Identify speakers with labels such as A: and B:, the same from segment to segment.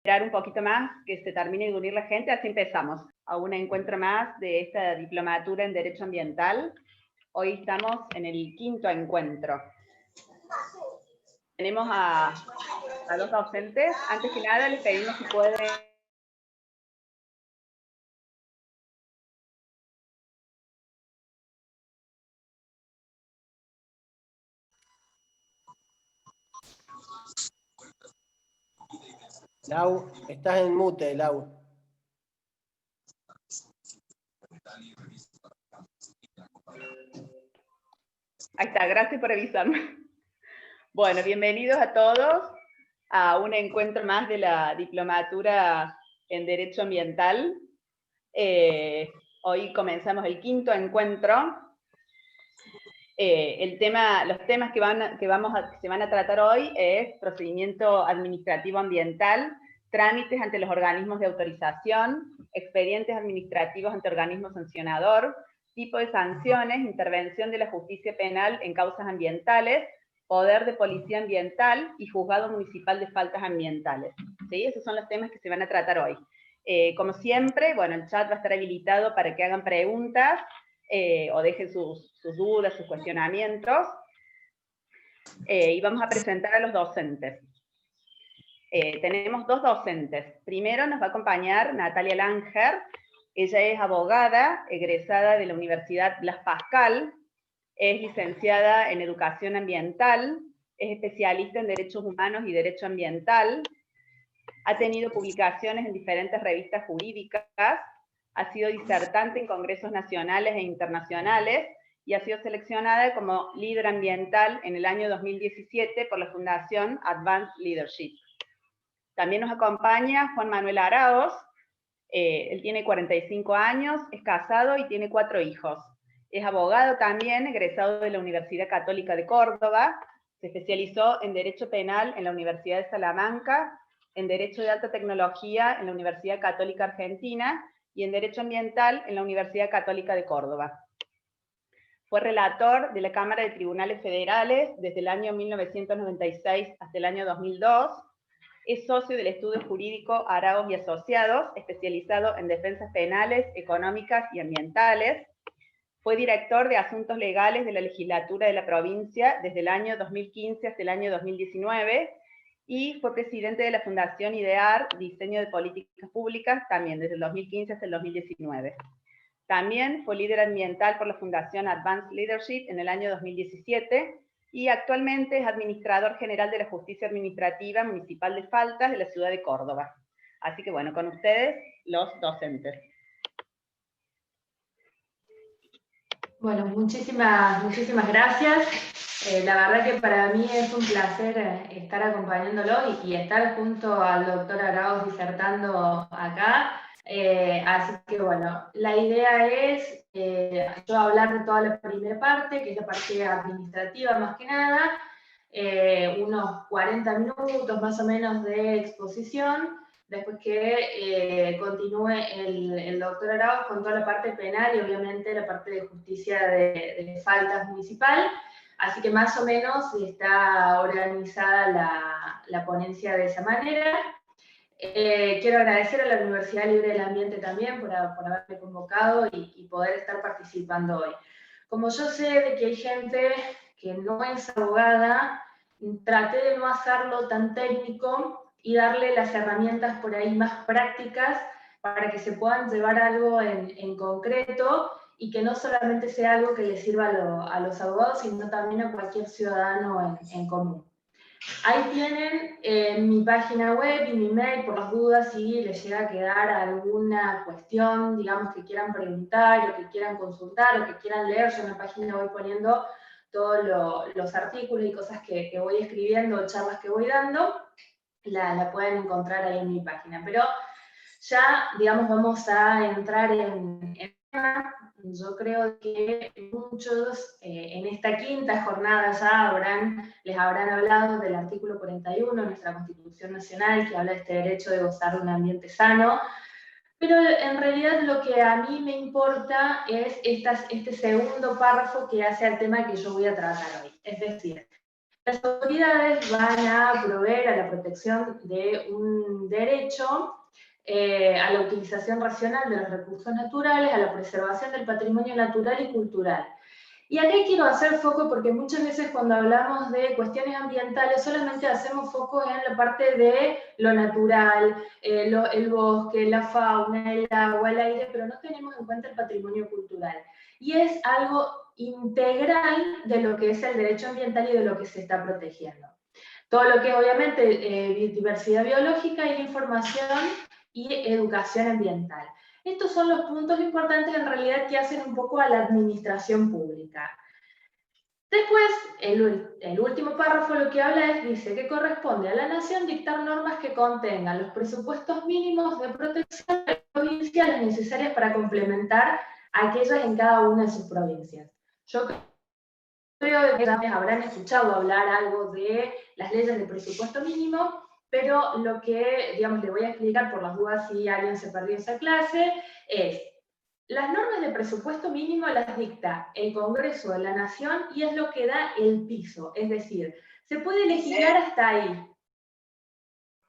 A: esperar un poquito más que se termine de unir la gente, así empezamos a un encuentro más de esta diplomatura en Derecho Ambiental. Hoy estamos en el 5º encuentro. Tenemos a 2 docentes. Antes que nada, les pedimos si pueden...
B: Lau, estás en mute, Lau.
A: Ahí está, gracias por avisarme. Bueno, bienvenidos a todos a un encuentro más de la diplomatura en Derecho Ambiental. Hoy comenzamos el 5º encuentro. Los temas que se van a tratar hoy es procedimiento administrativo ambiental, trámites ante los organismos de autorización, expedientes administrativos ante organismo sancionador, tipo de sanciones, intervención de la justicia penal en causas ambientales, poder de policía ambiental y juzgado municipal de faltas ambientales. ¿Sí? Esos son los temas que se van a tratar hoy. Como siempre, bueno, el chat va a estar habilitado para que hagan preguntas o dejen sus dudas, sus cuestionamientos. Y vamos a presentar a los docentes. Tenemos 2 docentes. Primero nos va a acompañar Natalia Langer. Ella es abogada, egresada de la Universidad Blas Pascal, es licenciada en Educación Ambiental, es especialista en Derechos Humanos y Derecho Ambiental, ha tenido publicaciones en diferentes revistas jurídicas, ha sido disertante en congresos nacionales e internacionales y ha sido seleccionada como líder ambiental en el año 2017 por la Fundación Advanced Leadership. También nos acompaña Juan Manuel Araoz. Él tiene 45 años, es casado y tiene 4 hijos. Es abogado también, egresado de la Universidad Católica de Córdoba, se especializó en Derecho Penal en la Universidad de Salamanca, en Derecho de Alta Tecnología en la Universidad Católica Argentina y en Derecho Ambiental en la Universidad Católica de Córdoba. Fue relator de la Cámara de Tribunales Federales desde el año 1996 hasta el año 2002. Es socio del estudio jurídico Araoz y Asociados, especializado en defensas penales, económicas y ambientales. Fue director de Asuntos Legales de la Legislatura de la provincia desde el año 2015 hasta el año 2019 y fue presidente de la Fundación IDEAR, Diseño de Políticas Públicas, también desde el 2015 hasta el 2019. También fue líder ambiental por la Fundación Advanced Leadership en el año 2017 y actualmente es administrador general de la Justicia Administrativa Municipal de Faltas de la ciudad de Córdoba. Así que bueno, con ustedes los docentes.
C: Bueno, muchísimas gracias. La verdad que para mí es un placer estar acompañándolo y estar junto al doctor Araoz disertando acá. Así que bueno, la idea es yo hablar de toda la primera parte, que es la parte administrativa más que nada, unos 40 minutos más o menos de exposición, después que continúe el doctor Araoz con toda la parte penal y obviamente la parte de justicia de faltas municipal. Así que más o menos está organizada la ponencia de esa manera. Quiero agradecer a la Universidad Libre del Ambiente también por haberme convocado y poder estar participando hoy. Como yo sé de que hay gente que no es abogada, traté de no hacerlo tan técnico y darle las herramientas por ahí más prácticas para que se puedan llevar algo en concreto y que no solamente sea algo que les sirva a los abogados, sino también a cualquier ciudadano en común. Ahí tienen mi página web y mi mail por las dudas si les llega a quedar alguna cuestión, digamos, que quieran preguntar o que quieran consultar o que quieran leer. Yo en la página voy poniendo todos los artículos y cosas que voy escribiendo, charlas que voy dando, la pueden encontrar ahí en mi página. Pero ya, digamos, vamos a entrar en tema. Yo creo que muchos en esta quinta jornada ya les habrán hablado del artículo 41 de nuestra Constitución Nacional, que habla de este derecho de gozar de un ambiente sano. Pero en realidad lo que a mí me importa es este segundo párrafo que hace al tema que yo voy a tratar hoy. Es decir, las autoridades van a proveer a la protección de un derecho a la utilización racional de los recursos naturales, a la preservación del patrimonio natural y cultural. Y aquí quiero hacer foco porque muchas veces cuando hablamos de cuestiones ambientales solamente hacemos foco en la parte de lo natural, el bosque, la fauna, el agua, el aire, pero no tenemos en cuenta el patrimonio cultural. Y es algo integral de lo que es el derecho ambiental y de lo que se está protegiendo. Todo lo que es obviamente diversidad biológica y información y educación ambiental. Estos son los puntos importantes en realidad que hacen un poco a la administración pública. Después, el último párrafo lo que habla es, dice que corresponde a la nación dictar normas que contengan los presupuestos mínimos de protección provinciales necesarias para complementar aquellas en cada una de sus provincias. Yo creo que ya me habrán escuchado hablar algo de las leyes de presupuesto mínimo, pero lo que, digamos, le voy a explicar por las dudas si alguien se perdió esa clase, es las normas de presupuesto mínimo las dicta el Congreso de la Nación y es lo que da el piso, es decir, se puede legislar hasta ahí.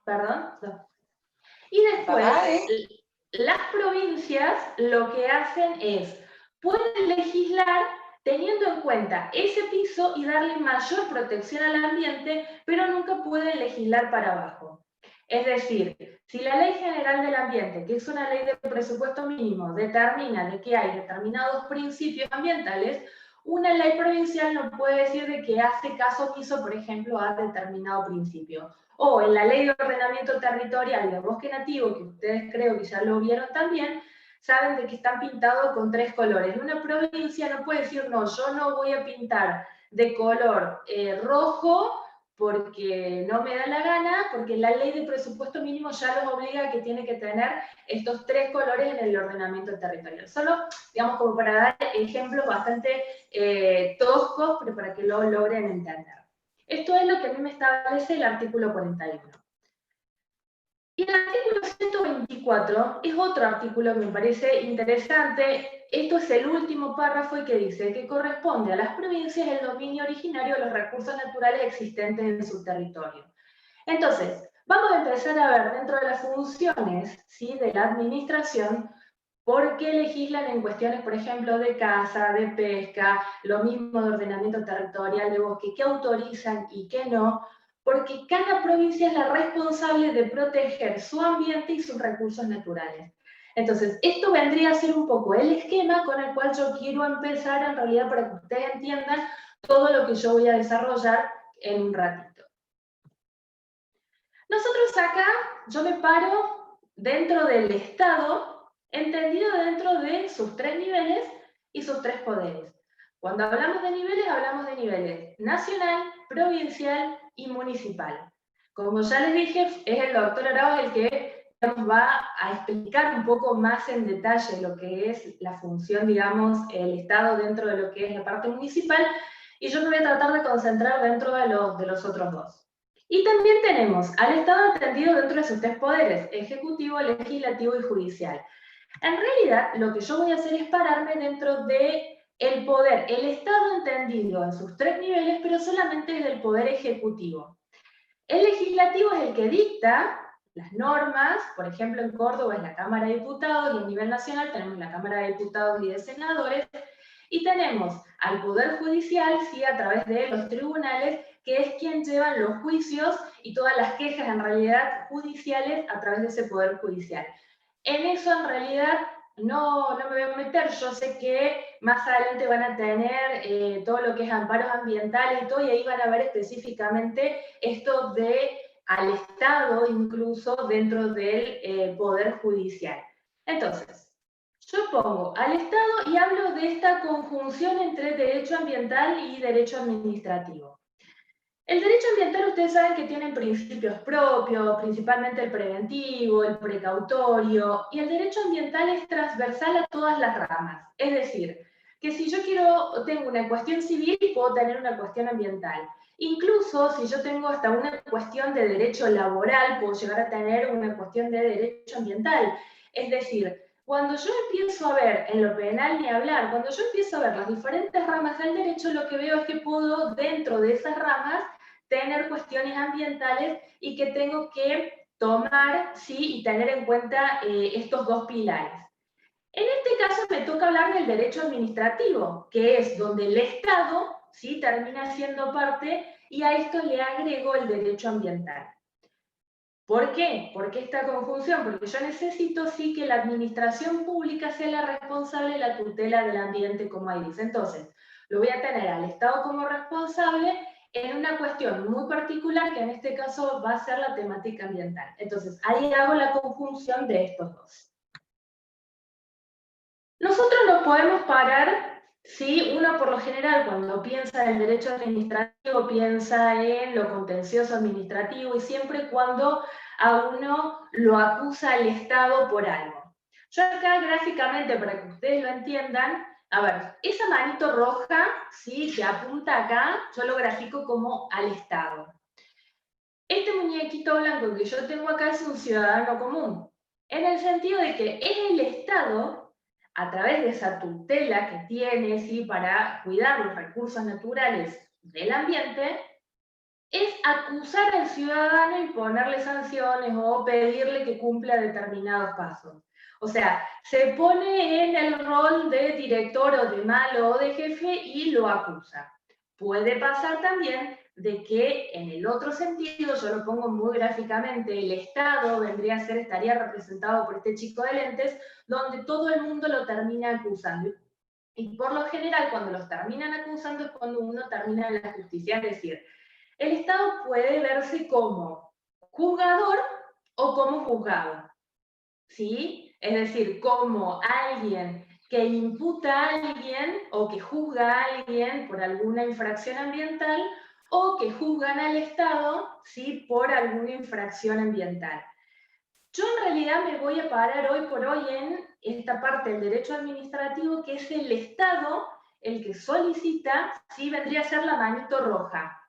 C: ¿Perdón? No. Y después, las provincias lo que hacen es, pueden legislar teniendo en cuenta ese piso y darle mayor protección al ambiente, pero nunca pueden legislar para abajo. Es decir, si la Ley General del Ambiente, que es una ley de presupuesto mínimo, determina de que hay determinados principios ambientales, una ley provincial no puede decir de que hace caso omiso, por ejemplo, a determinado principio. O en la Ley de Ordenamiento Territorial de Bosque Nativo, que ustedes creo que ya lo vieron también, saben de que están pintados con 3 colores. Una provincia no puede decir, no, yo no voy a pintar de color rojo porque no me da la gana, porque la ley de presupuesto mínimo ya los obliga a que tiene que tener estos 3 colores en el ordenamiento territorial. Solo, digamos, como para dar ejemplos bastante toscos, pero para que lo logren entender. Esto es lo que a mí me establece el artículo 41. Y el artículo 124 es otro artículo que me parece interesante. Esto es el último párrafo y que dice que corresponde a las provincias el dominio originario de los recursos naturales existentes en su territorio. Entonces, vamos a empezar a ver dentro de las funciones, ¿sí?, de la administración, por qué legislan en cuestiones, por ejemplo, de caza, de pesca, lo mismo de ordenamiento territorial, de bosque, qué autorizan y qué no, porque cada provincia es la responsable de proteger su ambiente y sus recursos naturales. Entonces, esto vendría a ser un poco el esquema con el cual yo quiero empezar en realidad para que ustedes entiendan todo lo que yo voy a desarrollar en un ratito. Nosotros acá, yo me paro dentro del Estado, entendido dentro de sus 3 niveles y sus 3 poderes. Cuando hablamos de niveles nacional, provincial y municipal. Como ya les dije, es el doctor Arauz el que nos va a explicar un poco más en detalle lo que es la función, digamos, el Estado dentro de lo que es la parte municipal, y yo me voy a tratar de concentrar dentro de los otros 2. Y también tenemos al Estado entendido dentro de sus 3 poderes, ejecutivo, legislativo y judicial. En realidad, lo que yo voy a hacer es pararme dentro de el poder, el Estado entendido en sus 3 niveles, pero solamente desde el poder ejecutivo. El legislativo es el que dicta las normas, por ejemplo en Córdoba es la Cámara de Diputados y a nivel nacional tenemos la Cámara de Diputados y de Senadores, y tenemos al Poder Judicial, sí, a través de los tribunales, que es quien lleva los juicios y todas las quejas en realidad judiciales a través de ese Poder Judicial. En eso en realidad no me voy a meter, yo sé que más adelante van a tener todo lo que es amparos ambientales y todo, y ahí van a ver específicamente esto de al Estado incluso dentro del Poder Judicial. Entonces, yo pongo al Estado y hablo de esta conjunción entre derecho ambiental y derecho administrativo. El derecho ambiental ustedes saben que tiene principios propios, principalmente el preventivo, el precautorio, y el derecho ambiental es transversal a todas las ramas. Es decir, que si yo tengo una cuestión civil, puedo tener una cuestión ambiental. Incluso si yo tengo hasta una cuestión de derecho laboral, puedo llegar a tener una cuestión de derecho ambiental. Es decir, cuando yo empiezo a ver, en lo penal ni hablar, cuando yo empiezo a ver las diferentes ramas del derecho, lo que veo es que puedo, dentro de esas ramas, tener cuestiones ambientales y que tengo que tomar, ¿sí? Y tener en cuenta estos dos pilares. En este caso me toca hablar del derecho administrativo, que es donde el Estado, ¿sí? Termina siendo parte, y a esto le agrego el derecho ambiental. ¿Por qué? ¿Por qué esta conjunción? Porque yo necesito sí que la administración pública sea la responsable de la tutela del ambiente, como ahí dice. Entonces, lo voy a tener al Estado como responsable en una cuestión muy particular, que en este caso va a ser la temática ambiental. Entonces, ahí hago la conjunción de estos dos. Nosotros no podemos parar, ¿sí? Uno por lo general cuando piensa en el derecho administrativo piensa en lo contencioso administrativo y siempre cuando a uno lo acusa el Estado por algo. Yo acá gráficamente, para que ustedes lo entiendan, a ver, esa manito roja, ¿sí? Que apunta acá, yo lo grafico como al Estado. Este muñequito blanco que yo tengo acá es un ciudadano común, en el sentido de que es el Estado, a través de esa tutela que tiene, ¿sí? Para cuidar los recursos naturales del ambiente, es acusar al ciudadano y ponerle sanciones o pedirle que cumpla determinados pasos. O sea, se pone en el rol de director o de malo o de jefe y lo acusa. Puede pasar también de que en el otro sentido, yo lo pongo muy gráficamente, el Estado estaría representado por este chico de lentes, donde todo el mundo lo termina acusando. Y por lo general, cuando los terminan acusando es cuando uno termina en la justicia, es decir, el Estado puede verse como juzgador o como juzgado, ¿sí? Es decir, como alguien que imputa a alguien o que juzga a alguien por alguna infracción ambiental o que juzgan al Estado, ¿sí? Por alguna infracción ambiental. Yo en realidad me voy a parar hoy por hoy en esta parte del derecho administrativo, que es el Estado el que solicita, ¿sí? Vendría a ser la manito roja.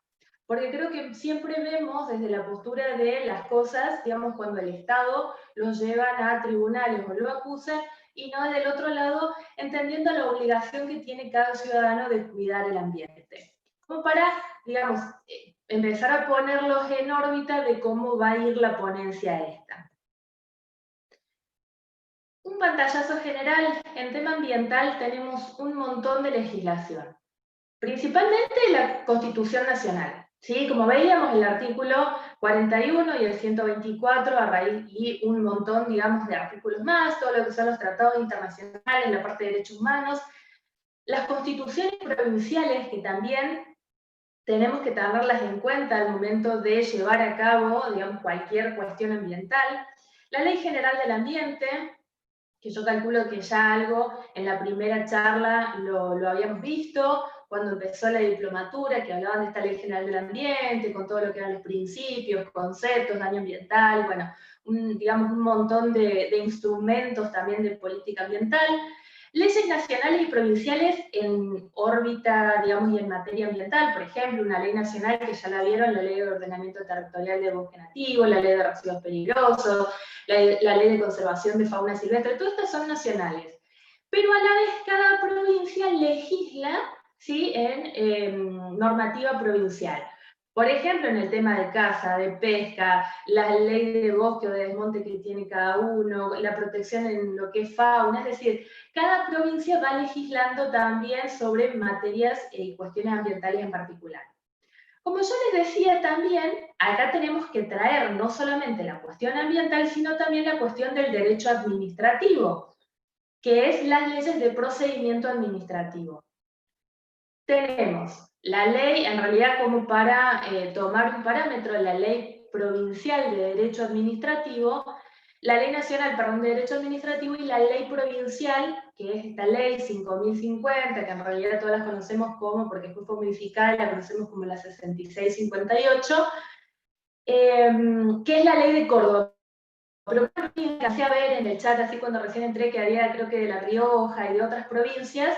C: Porque creo que siempre vemos desde la postura de las cosas, digamos, cuando el Estado los llevan a tribunales o lo acusan, y no del otro lado, entendiendo la obligación que tiene cada ciudadano de cuidar el ambiente. Como para, digamos, empezar a ponerlos en órbita de cómo va a ir la ponencia esta. Un pantallazo general, en tema ambiental tenemos un montón de legislación. Principalmente la Constitución Nacional. ¿Sí? Como veíamos, el artículo 41 y el 124, a raíz, y un montón, digamos, de artículos más, todo lo que son los tratados internacionales, la parte de derechos humanos, las constituciones provinciales, que también tenemos que tenerlas en cuenta al momento de llevar a cabo, digamos, cualquier cuestión ambiental, la Ley General del Ambiente, que yo calculo que ya algo en la primera charla lo habíamos visto, cuando empezó la diplomatura, que hablaban de esta Ley General del Ambiente, con todo lo que eran los principios, conceptos, daño ambiental, bueno, digamos un montón de instrumentos también de política ambiental. Leyes nacionales y provinciales en órbita, digamos, y en materia ambiental, por ejemplo, una ley nacional que ya la vieron, la Ley de Ordenamiento Territorial de Bosque Nativo, la Ley de Residuos Peligrosos, la Ley de Conservación de Fauna Silvestre, todas estas son nacionales. Pero a la vez cada provincia legisla, ¿sí? En normativa provincial. Por ejemplo, en el tema de caza, de pesca, la ley de bosque o de desmonte que tiene cada uno, la protección en lo que es fauna, es decir, cada provincia va legislando también sobre materias y cuestiones ambientales en particular. Como yo les decía también, acá tenemos que traer no solamente la cuestión ambiental, sino también la cuestión del derecho administrativo, que es las leyes de procedimiento administrativo. Tenemos la ley, en realidad como para tomar un parámetro, la ley provincial de derecho administrativo, la ley nacional, perdón, de derecho administrativo y la ley provincial, que es esta ley 5050, que en realidad todas las conocemos como, porque después fue modificada, la conocemos como la 6658, que es la ley de Córdoba. Pero que hacía ver en el chat, así cuando recién entré, que había creo que de La Rioja y de otras provincias,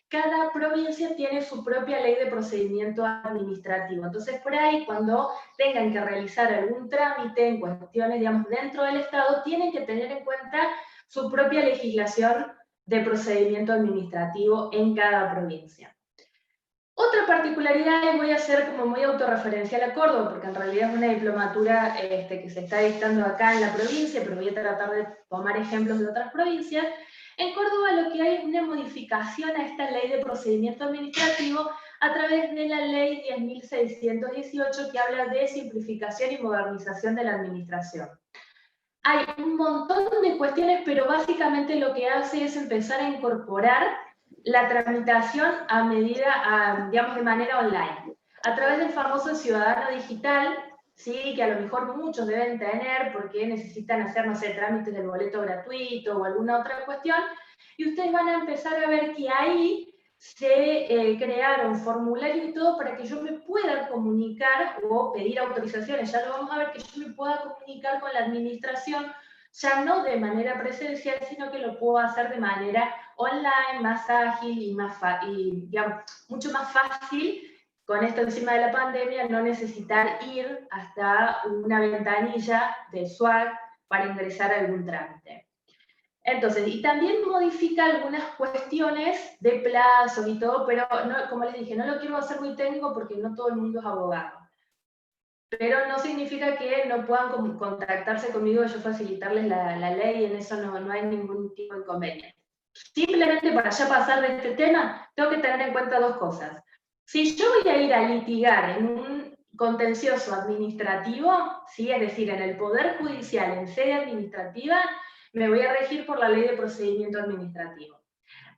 C: cada provincia tiene su propia ley de procedimiento administrativo. Entonces, por ahí, cuando tengan que realizar algún trámite en cuestiones, digamos, dentro del Estado, tienen que tener en cuenta su propia legislación de procedimiento administrativo en cada provincia. Otra particularidad, y voy a ser como muy autorreferencial a Córdoba, porque en realidad es una diplomatura que se está dictando acá en la provincia, pero voy a tratar de tomar ejemplos de otras provincias. En Córdoba lo que hay es una modificación a esta ley de procedimiento administrativo a través de la ley 10.618, que habla de simplificación y modernización de la administración. Hay un montón de cuestiones, pero básicamente lo que hace es empezar a incorporar la tramitación a medida, digamos, de manera online, a través del famoso ciudadano digital, ¿sí? Que a lo mejor muchos deben tener porque necesitan hacer, no sé, trámites del boleto gratuito o alguna otra cuestión, y ustedes van a empezar a ver que ahí se crearon formularios y todo para que yo me pueda comunicar o pedir autorizaciones, ya lo vamos a ver, que yo me pueda comunicar con la administración, ya no de manera presencial, sino que lo puedo hacer de manera online, más ágil y digamos, mucho más fácil, con esto encima de la pandemia, no necesitar ir hasta una ventanilla de SWAG para ingresar a algún trámite. Entonces, y también modifica algunas cuestiones de plazos y todo, pero no, como les dije, no lo quiero hacer muy técnico porque no todo el mundo es abogado. Pero no significa que no puedan contactarse conmigo y yo facilitarles la ley, y en eso no hay ningún tipo de inconveniente. Simplemente para ya pasar de este tema, tengo que tener en cuenta dos cosas. Si yo voy a ir a litigar en un contencioso administrativo, ¿sí? Es decir, en el Poder Judicial, en sede administrativa, me voy a regir por la Ley de Procedimiento Administrativo.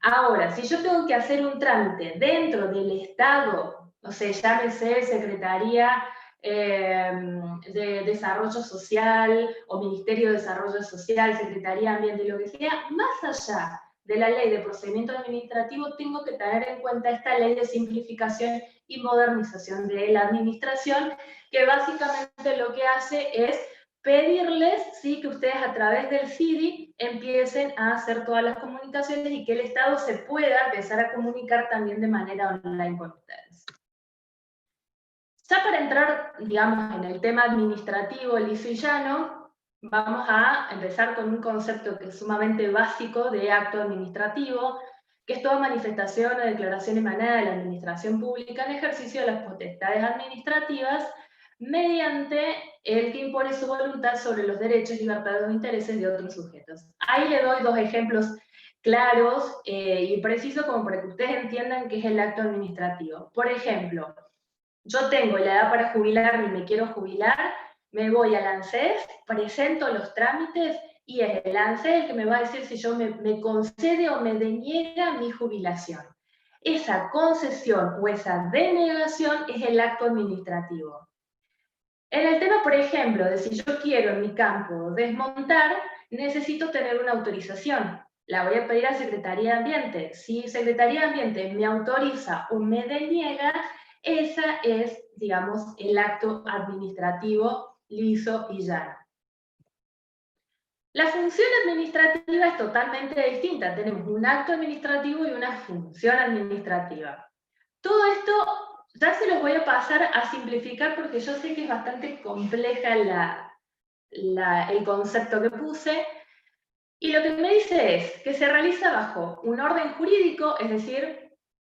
C: Ahora, si yo tengo que hacer un trámite dentro del Estado, no sé, llámese Secretaría de Desarrollo Social o Ministerio de Desarrollo Social, Secretaría de Ambiente, lo que sea, más allá de la Ley de Procedimiento Administrativo, tengo que tener en cuenta esta Ley de Simplificación y Modernización de la Administración, que básicamente lo que hace es pedirles, ¿sí?, que ustedes a través del CIDI empiecen a hacer todas las comunicaciones y que el Estado se pueda empezar a comunicar también de manera online con ustedes. Ya para entrar, digamos, en el tema administrativo liso y llano, vamos a empezar con un concepto que es sumamente básico de acto administrativo, que es toda manifestación o declaración emanada de la administración pública en ejercicio de las potestades administrativas mediante el que impone su voluntad sobre los derechos, libertades o intereses de otros sujetos. Ahí le doy dos ejemplos claros y precisos como para que ustedes entiendan qué es el acto administrativo. Por ejemplo, yo tengo la edad para jubilarme y me quiero jubilar, me voy al ANSES, presento los trámites y es el ANSES el que me va a decir si yo me concede o me deniega mi jubilación. Esa concesión o esa denegación es el acto administrativo. En el tema, por ejemplo, de si yo quiero en mi campo desmontar, necesito tener una autorización. La voy a pedir a Secretaría de Ambiente. Si Secretaría de Ambiente me autoriza o me deniega, esa es, digamos, el acto administrativo liso y llano. La función administrativa es totalmente distinta. Tenemos un acto administrativo y una función administrativa. Todo esto ya se los voy a pasar a simplificar porque yo sé que es bastante compleja el concepto que puse. Y lo que me dice es que se realiza bajo un orden jurídico, es decir,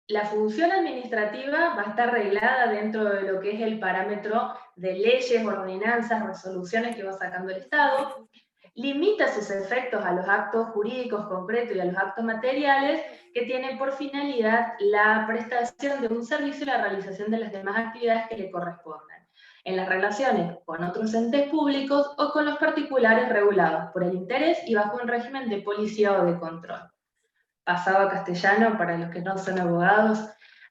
C: la función administrativa va a estar reglada dentro de lo que es el parámetro de leyes, ordenanzas, resoluciones que va sacando el Estado, limita sus efectos a los actos jurídicos concretos y a los actos materiales que tienen por finalidad la prestación de un servicio y la realización de las demás actividades que le correspondan, en las relaciones con otros entes públicos o con los particulares regulados por el interés y bajo un régimen de policía o de control. Pasado a castellano, para los que no son abogados,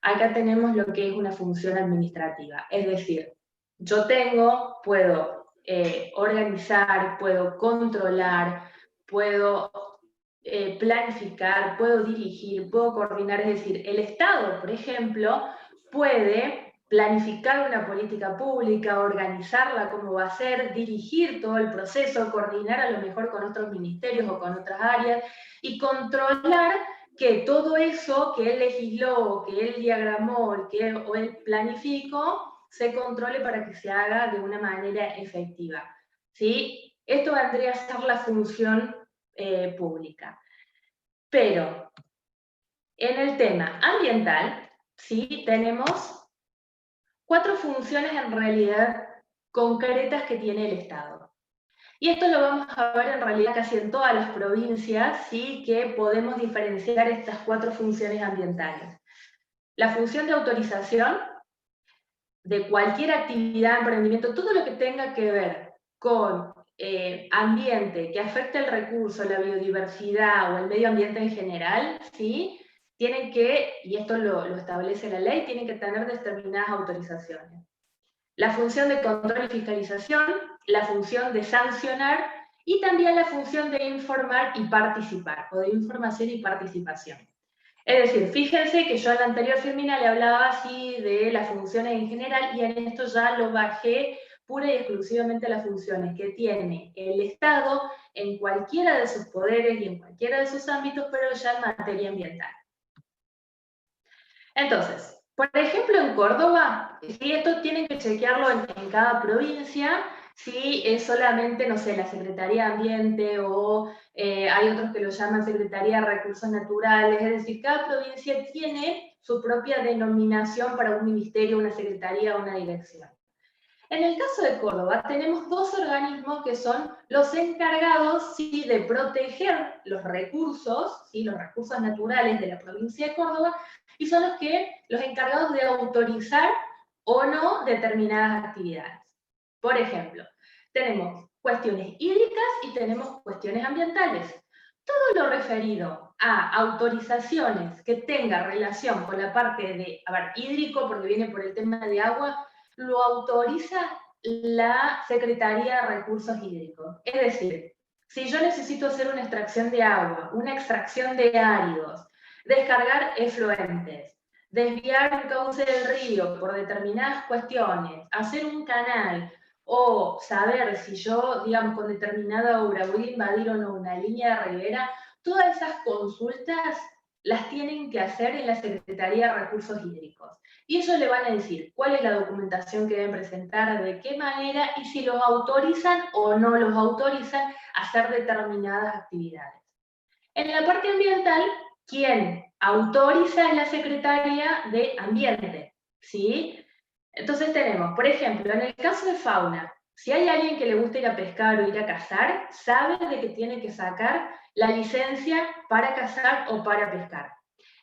C: acá tenemos lo que es una función administrativa. Es decir, yo puedo organizar, puedo controlar, puedo planificar, puedo dirigir, puedo coordinar. Es decir, el Estado, por ejemplo, puede planificar una política pública, organizarla como va a ser, dirigir todo el proceso, coordinar a lo mejor con otros ministerios o con otras áreas, y controlar que todo eso que él legisló, que él diagramó, o él planificó, se controle para que se haga de una manera efectiva. ¿Sí? Esto vendría a ser la función pública. Pero en el tema ambiental, ¿sí? Tenemos 4 funciones en realidad concretas que tiene el Estado. Y esto lo vamos a ver en realidad casi en todas las provincias, ¿sí? Que podemos diferenciar estas 4 funciones ambientales. La función de autorización de cualquier actividad, emprendimiento, todo lo que tenga que ver con ambiente que afecte el recurso, la biodiversidad o el medio ambiente en general, ¿sí? Tienen que, y esto lo establece la ley, tienen que tener determinadas autorizaciones. La función de control y fiscalización, la función de sancionar y también la función de informar y participar, o de información y participación. Es decir, fíjense que yo en la anterior filmina le hablaba así de las funciones en general y en esto ya lo bajé pura y exclusivamente a las funciones que tiene el Estado en cualquiera de sus poderes y en cualquiera de sus ámbitos, pero ya en materia ambiental. Entonces, por ejemplo, en Córdoba, si esto tienen que chequearlo en cada provincia, si es solamente, no sé, la Secretaría de Ambiente o hay otros que lo llaman Secretaría de Recursos Naturales, es decir, cada provincia tiene su propia denominación para un ministerio, una secretaría o una dirección. En el caso de Córdoba, tenemos 2 organismos que son los encargados, ¿sí?, de proteger los recursos, ¿sí?, los recursos naturales de la provincia de Córdoba, y son los encargados de autorizar o no determinadas actividades. Por ejemplo, tenemos cuestiones hídricas y tenemos cuestiones ambientales. Todo lo referido a autorizaciones que tenga relación con la parte de, hídrico, porque viene por el tema de agua, lo autoriza la Secretaría de Recursos Hídricos. Es decir, si yo necesito hacer una extracción de agua, una extracción de áridos, descargar efluentes, desviar un cauce del río por determinadas cuestiones, hacer un canal, o saber si yo, digamos, con determinada obra voy a invadir o no una línea de ribera, todas esas consultas las tienen que hacer en la Secretaría de Recursos Hídricos. Y ellos le van a decir cuál es la documentación que deben presentar, de qué manera, y si los autorizan o no los autorizan a hacer determinadas actividades. En la parte ambiental, quien autoriza es la Secretaría de Ambiente, ¿sí? Entonces tenemos, por ejemplo, en el caso de fauna, si hay alguien que le gusta ir a pescar o ir a cazar, sabe de que tiene que sacar la licencia para cazar o para pescar.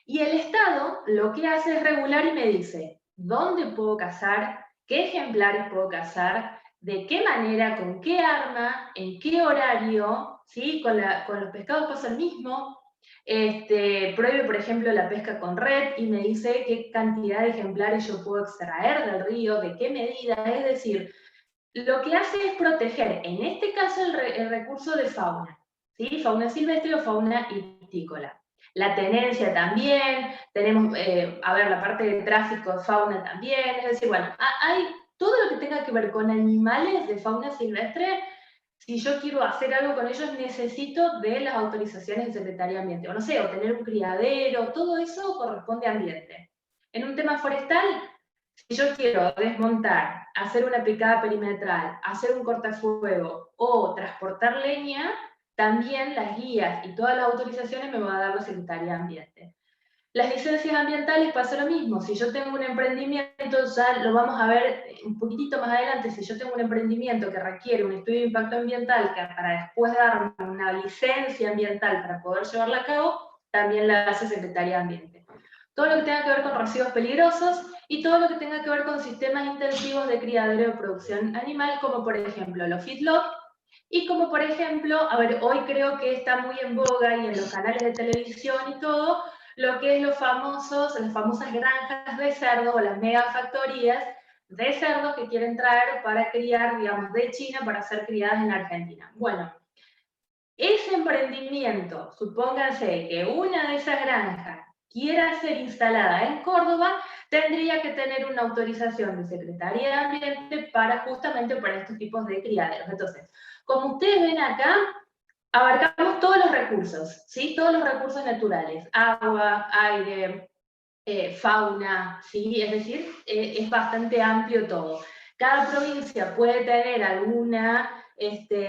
C: Y el Estado lo que hace es regular y me dice dónde puedo cazar, qué ejemplares puedo cazar, de qué manera, con qué arma, en qué horario, ¿sí? Con los pescados pasa el mismo. Prohíbe, por ejemplo, la pesca con red y me dice qué cantidad de ejemplares yo puedo extraer del río, de qué medida, es decir, lo que hace es proteger, en este caso, el recurso de fauna, ¿sí? Fauna silvestre o fauna híptica. La tenencia también, tenemos, la parte de tráfico de fauna también, es decir, bueno, hay todo lo que tenga que ver con animales de fauna silvestre. Si yo quiero hacer algo con ellos, necesito de las autorizaciones de Secretaría de Ambiente, o no sé, o tener un criadero, todo eso corresponde a ambiente. En un tema forestal, si yo quiero desmontar, hacer una picada perimetral, hacer un cortafuego o transportar leña, también las guías y todas las autorizaciones me va a dar la Secretaría de Ambiente. Las licencias ambientales pasa lo mismo. Si yo tengo un emprendimiento, ya lo vamos a ver un poquitito más adelante, si yo tengo un emprendimiento que requiere un estudio de impacto ambiental para después darme una licencia ambiental para poder llevarla a cabo, también la hace Secretaría de Ambiente. Todo lo que tenga que ver con residuos peligrosos y todo lo que tenga que ver con sistemas intensivos de criadero de producción animal, como por ejemplo los feedlots, y como por ejemplo, hoy creo que está muy en boga y en los canales de televisión y todo, lo que es las famosas granjas de cerdo o las megafactorías de cerdos que quieren traer para criar, digamos, de China para ser criadas en Argentina. Bueno, ese emprendimiento, supónganse que una de esas granjas quiera ser instalada en Córdoba, tendría que tener una autorización de Secretaría de Ambiente justamente para estos tipos de criaderos. Entonces, como ustedes ven acá, abarcamos todos los recursos, ¿sí? Todos los recursos naturales, agua, aire, fauna, ¿sí? Es decir, es bastante amplio todo. Cada provincia puede tener alguna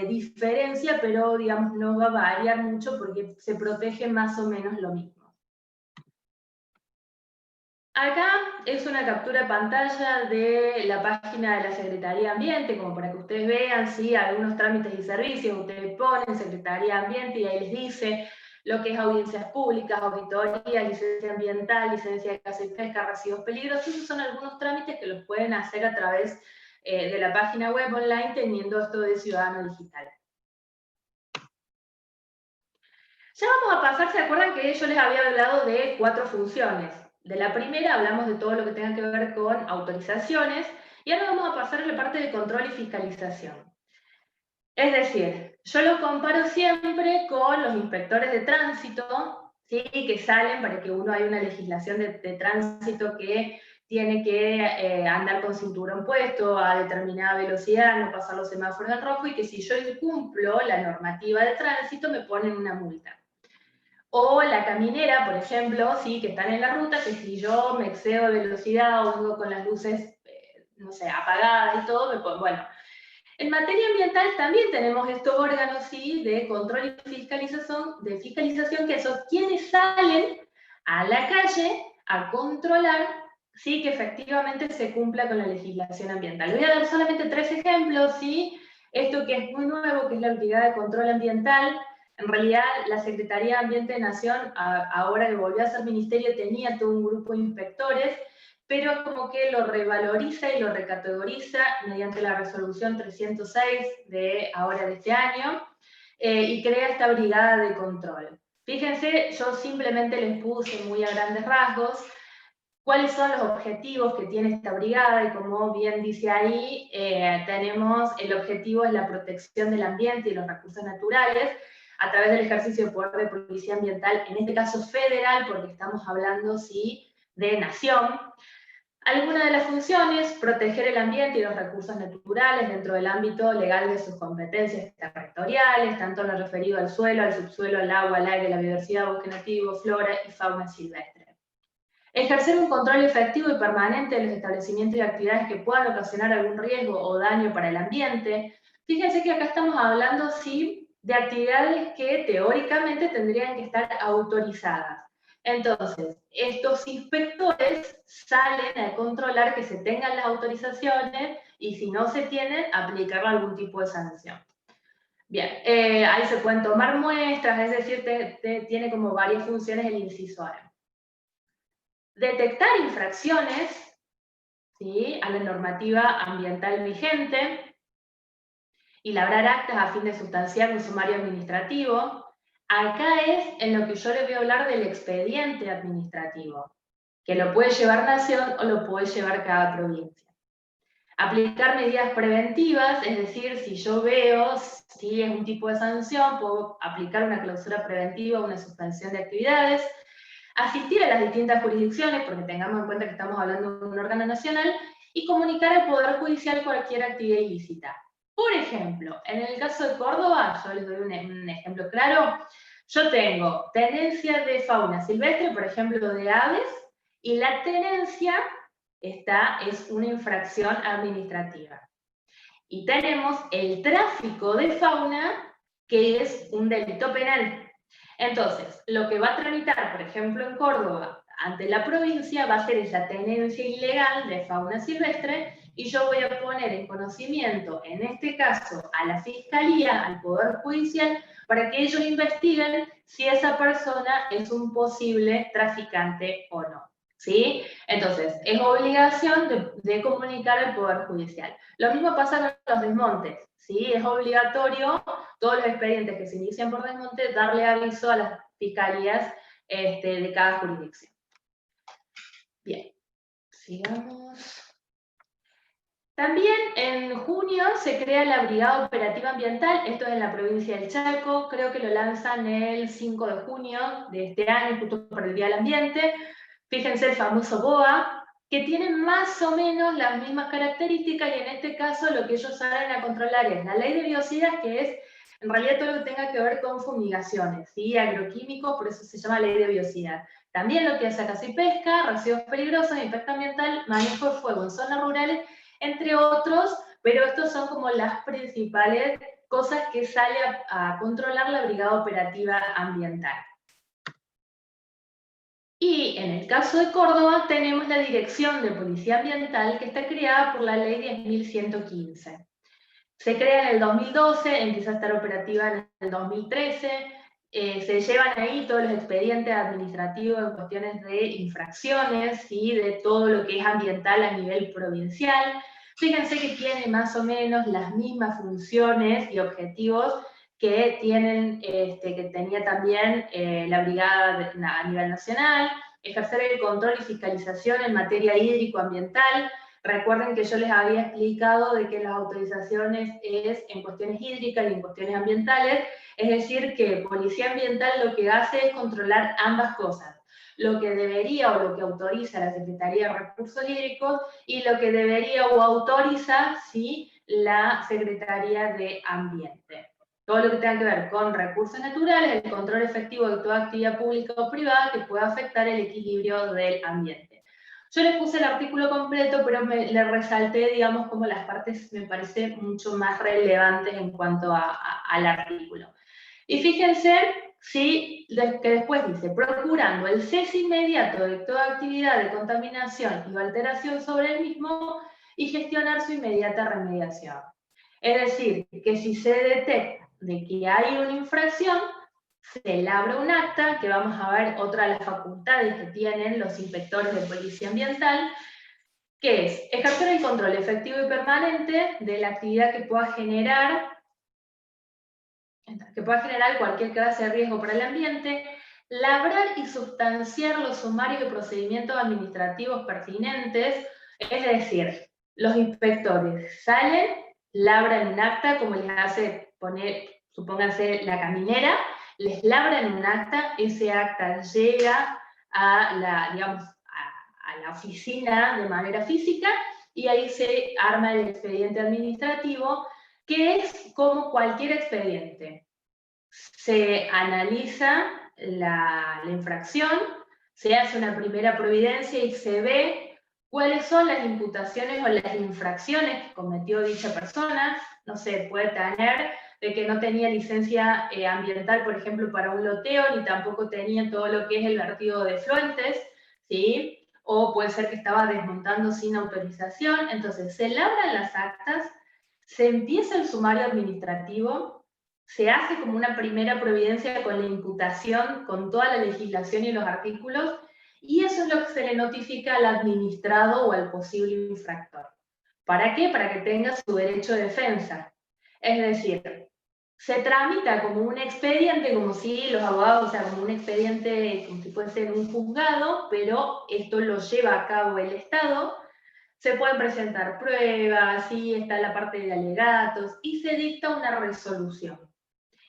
C: diferencia, pero digamos no va a variar mucho porque se protege más o menos lo mismo. Acá es una captura de pantalla de la página de la Secretaría de Ambiente, como para que ustedes vean, ¿sí? Algunos trámites y servicios, ustedes ponen Secretaría de Ambiente y ahí les dice lo que es audiencias públicas, auditoría, licencia ambiental, licencia de caza y pesca, residuos peligrosos. Esos son algunos trámites que los pueden hacer a través de la página web online teniendo esto de Ciudadano Digital. Ya vamos a pasar, ¿se acuerdan que yo les había hablado de 4 funciones? De la primera hablamos de todo lo que tenga que ver con autorizaciones, y ahora vamos a pasar a la parte de control y fiscalización. Es decir, yo lo comparo siempre con los inspectores de tránsito, ¿sí? Que salen para que uno haya una legislación de tránsito que tiene que andar con cinturón puesto a determinada velocidad, no pasar los semáforos en rojo, y que si yo incumplo la normativa de tránsito me ponen una multa. O la caminera, por ejemplo, ¿sí? Que están en la ruta, que si yo me excedo de velocidad o vengo con las luces, no sé, apagadas y todo, bueno. En materia ambiental también tenemos estos órganos, ¿sí? De control y fiscalización, que son quienes salen a la calle a controlar, ¿sí? Que efectivamente se cumpla con la legislación ambiental. Les voy a dar solamente 3 ejemplos, ¿sí? Esto que es muy nuevo, que es la Brigada de Control Ambiental. En realidad, la Secretaría de Ambiente de Nación, ahora que volvió a ser ministerio, tenía todo un grupo de inspectores, pero como que lo revaloriza y lo recategoriza mediante la resolución 306 de ahora de este año, y crea esta brigada de control. Fíjense, yo simplemente les puse muy a grandes rasgos cuáles son los objetivos que tiene esta brigada, y como bien dice ahí, tenemos el objetivo es la protección del ambiente y los recursos naturales a través del ejercicio de poder de policía ambiental, en este caso federal, porque estamos hablando, sí, de nación. Algunas de las funciones: proteger el ambiente y los recursos naturales dentro del ámbito legal de sus competencias territoriales, tanto en lo referido al suelo, al subsuelo, al agua, al aire, la biodiversidad, bosque nativo, flora y fauna silvestre. Ejercer un control efectivo y permanente de los establecimientos y actividades que puedan ocasionar algún riesgo o daño para el ambiente. Fíjense que acá estamos hablando, sí, de actividades que teóricamente tendrían que estar autorizadas. Entonces, estos inspectores salen a controlar que se tengan las autorizaciones, y si no se tienen, aplicar algún tipo de sanción. Bien, ahí se pueden tomar muestras, es decir, tiene como varias funciones el inciso A. Detectar infracciones, ¿sí? A la normativa ambiental vigente y labrar actas a fin de sustanciar un sumario administrativo. Acá es en lo que yo les voy a hablar del expediente administrativo, que lo puede llevar Nación o lo puede llevar cada provincia. Aplicar medidas preventivas, es decir, si yo veo si es un tipo de sanción, puedo aplicar una clausura preventiva o una suspensión de actividades. Asistir a las distintas jurisdicciones, porque tengamos en cuenta que estamos hablando de un órgano nacional, y comunicar al Poder Judicial cualquier actividad ilícita. Por ejemplo, en el caso de Córdoba, yo les doy un ejemplo claro, yo tengo tenencia de fauna silvestre, por ejemplo, de aves, y la tenencia es una infracción administrativa. Y tenemos el tráfico de fauna, que es un delito penal. Entonces, lo que va a tramitar, por ejemplo, en Córdoba, ante la provincia, va a ser esa tenencia ilegal de fauna silvestre, y yo voy a poner en conocimiento, en este caso, a la Fiscalía, al Poder Judicial, para que ellos investiguen si esa persona es un posible traficante o no. ¿Sí? Entonces, es obligación de comunicar al Poder Judicial. Lo mismo pasa con los desmontes, ¿sí? Es obligatorio todos los expedientes que se inician por desmonte darle aviso a las fiscalías de cada jurisdicción. Bien, sigamos. También en junio se crea la Brigada Operativa Ambiental, esto es en la provincia del Chaco, creo que lo lanzan el 5 de junio de este año, justo por el Día del Ambiente. Fíjense el famoso BOA, que tiene más o menos las mismas características, y en este caso lo que ellos salen a controlar es la ley de biocidas, que es en realidad todo lo que tenga que ver con fumigaciones, ¿sí? Agroquímicos, por eso se llama ley de biocidas. También lo que hace caza y pesca, residuos peligrosos, impacto ambiental, manejo de fuego en zonas rurales, entre otros, pero estos son como las principales cosas que sale a controlar la Brigada Operativa Ambiental. Y en el caso de Córdoba tenemos la Dirección de Policía Ambiental, que está creada por la Ley 10.115. Se crea en el 2012, empieza a estar operativa en el 2013, se llevan ahí todos los expedientes administrativos en cuestiones de infracciones y de todo lo que es ambiental a nivel provincial. Fíjense que tiene más o menos las mismas funciones y objetivos que tenía también la brigada a nivel nacional, ejercer el control y fiscalización en materia hídrico-ambiental. Recuerden que yo les había explicado de que las autorizaciones es en cuestiones hídricas y en cuestiones ambientales, es decir, que Policía Ambiental lo que hace es controlar ambas cosas, lo que debería o lo que autoriza la Secretaría de Recursos Hídricos y lo que debería o autoriza, ¿sí?, la Secretaría de Ambiente. Todo lo que tenga que ver con recursos naturales, el control efectivo de toda actividad pública o privada que pueda afectar el equilibrio del ambiente. Yo les puse el artículo completo, pero le resalté, digamos, como las partes me parecen mucho más relevantes en cuanto al artículo. Y fíjense, sí, que después dice, procurando el cese inmediato de toda actividad de contaminación y alteración sobre el mismo y gestionar su inmediata remediación. Es decir, que si se detecta de que hay una infracción, se labra un acta, que vamos a ver otra de las facultades que tienen los inspectores de policía ambiental, que es ejercer el control efectivo y permanente de la actividad que pueda generar cualquier clase de riesgo para el ambiente, labrar y sustanciar los sumarios y procedimientos administrativos pertinentes, es decir, los inspectores salen, labran un acta, como les hace poner, supónganse, la caminera, les labran un acta, ese acta llega a la oficina de manera física, y ahí se arma el expediente administrativo, que es como cualquier expediente. Se analiza la infracción, se hace una primera providencia y se ve cuáles son las imputaciones o las infracciones que cometió dicha persona. No sé, puede tener de que no tenía licencia ambiental, por ejemplo, para un loteo, ni tampoco tenía todo lo que es el vertido de efluentes, ¿sí? O puede ser que estaba desmontando sin autorización. Entonces, se labran las actas, se empieza el sumario administrativo, se hace como una primera providencia con la imputación, con toda la legislación y los artículos, y eso es lo que se le notifica al administrado o al posible infractor. ¿Para qué? Para que tenga su derecho de defensa. Es decir, se tramita como un expediente, como si los abogados, o sea, como un expediente, como si fuese en un juzgado, pero esto lo lleva a cabo el Estado. Se pueden presentar pruebas, ¿sí? Está la parte de alegatos, y se dicta una resolución.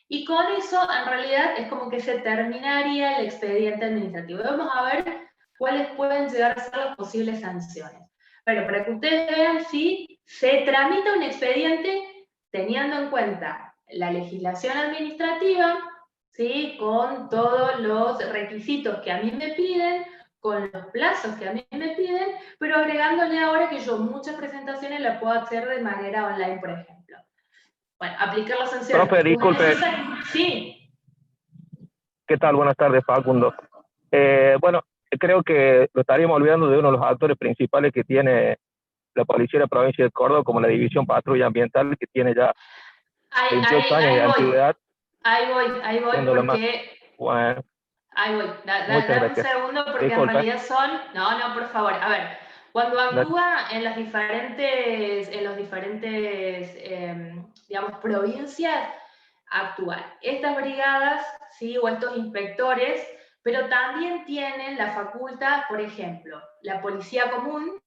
C: Y con eso, en realidad, es como que se terminaría el expediente administrativo. Vamos a ver cuáles pueden llegar a ser las posibles sanciones. Pero para que ustedes vean si se tramita un expediente teniendo en cuenta la legislación administrativa, ¿sí?, con todos los requisitos que a mí me piden, con los plazos que a mí me piden, pero agregándole ahora que yo muchas presentaciones las puedo hacer de manera online, por ejemplo. Bueno, aplicar las sanciones.
D: Profe, disculpe.
C: Sí.
D: ¿Qué tal? Buenas tardes, Facundo. Bueno, creo que lo estaríamos olvidando de uno de los actores principales que tiene la Policía de la Provincia de Córdoba, como la División Patrulla Ambiental, que tiene ya 28 años de antigüedad.
C: Ahí voy, porque...
D: Bueno,
C: ahí voy,
D: muchas
C: dame un
D: gracias.
C: segundo, porque
D: Disculpe.
C: en realidad son... No, por favor. A ver, cuando actúa en las diferentes, digamos, provincias, actúan estas brigadas, ¿sí?, o estos inspectores, pero también tienen la facultad, por ejemplo, la Policía Común,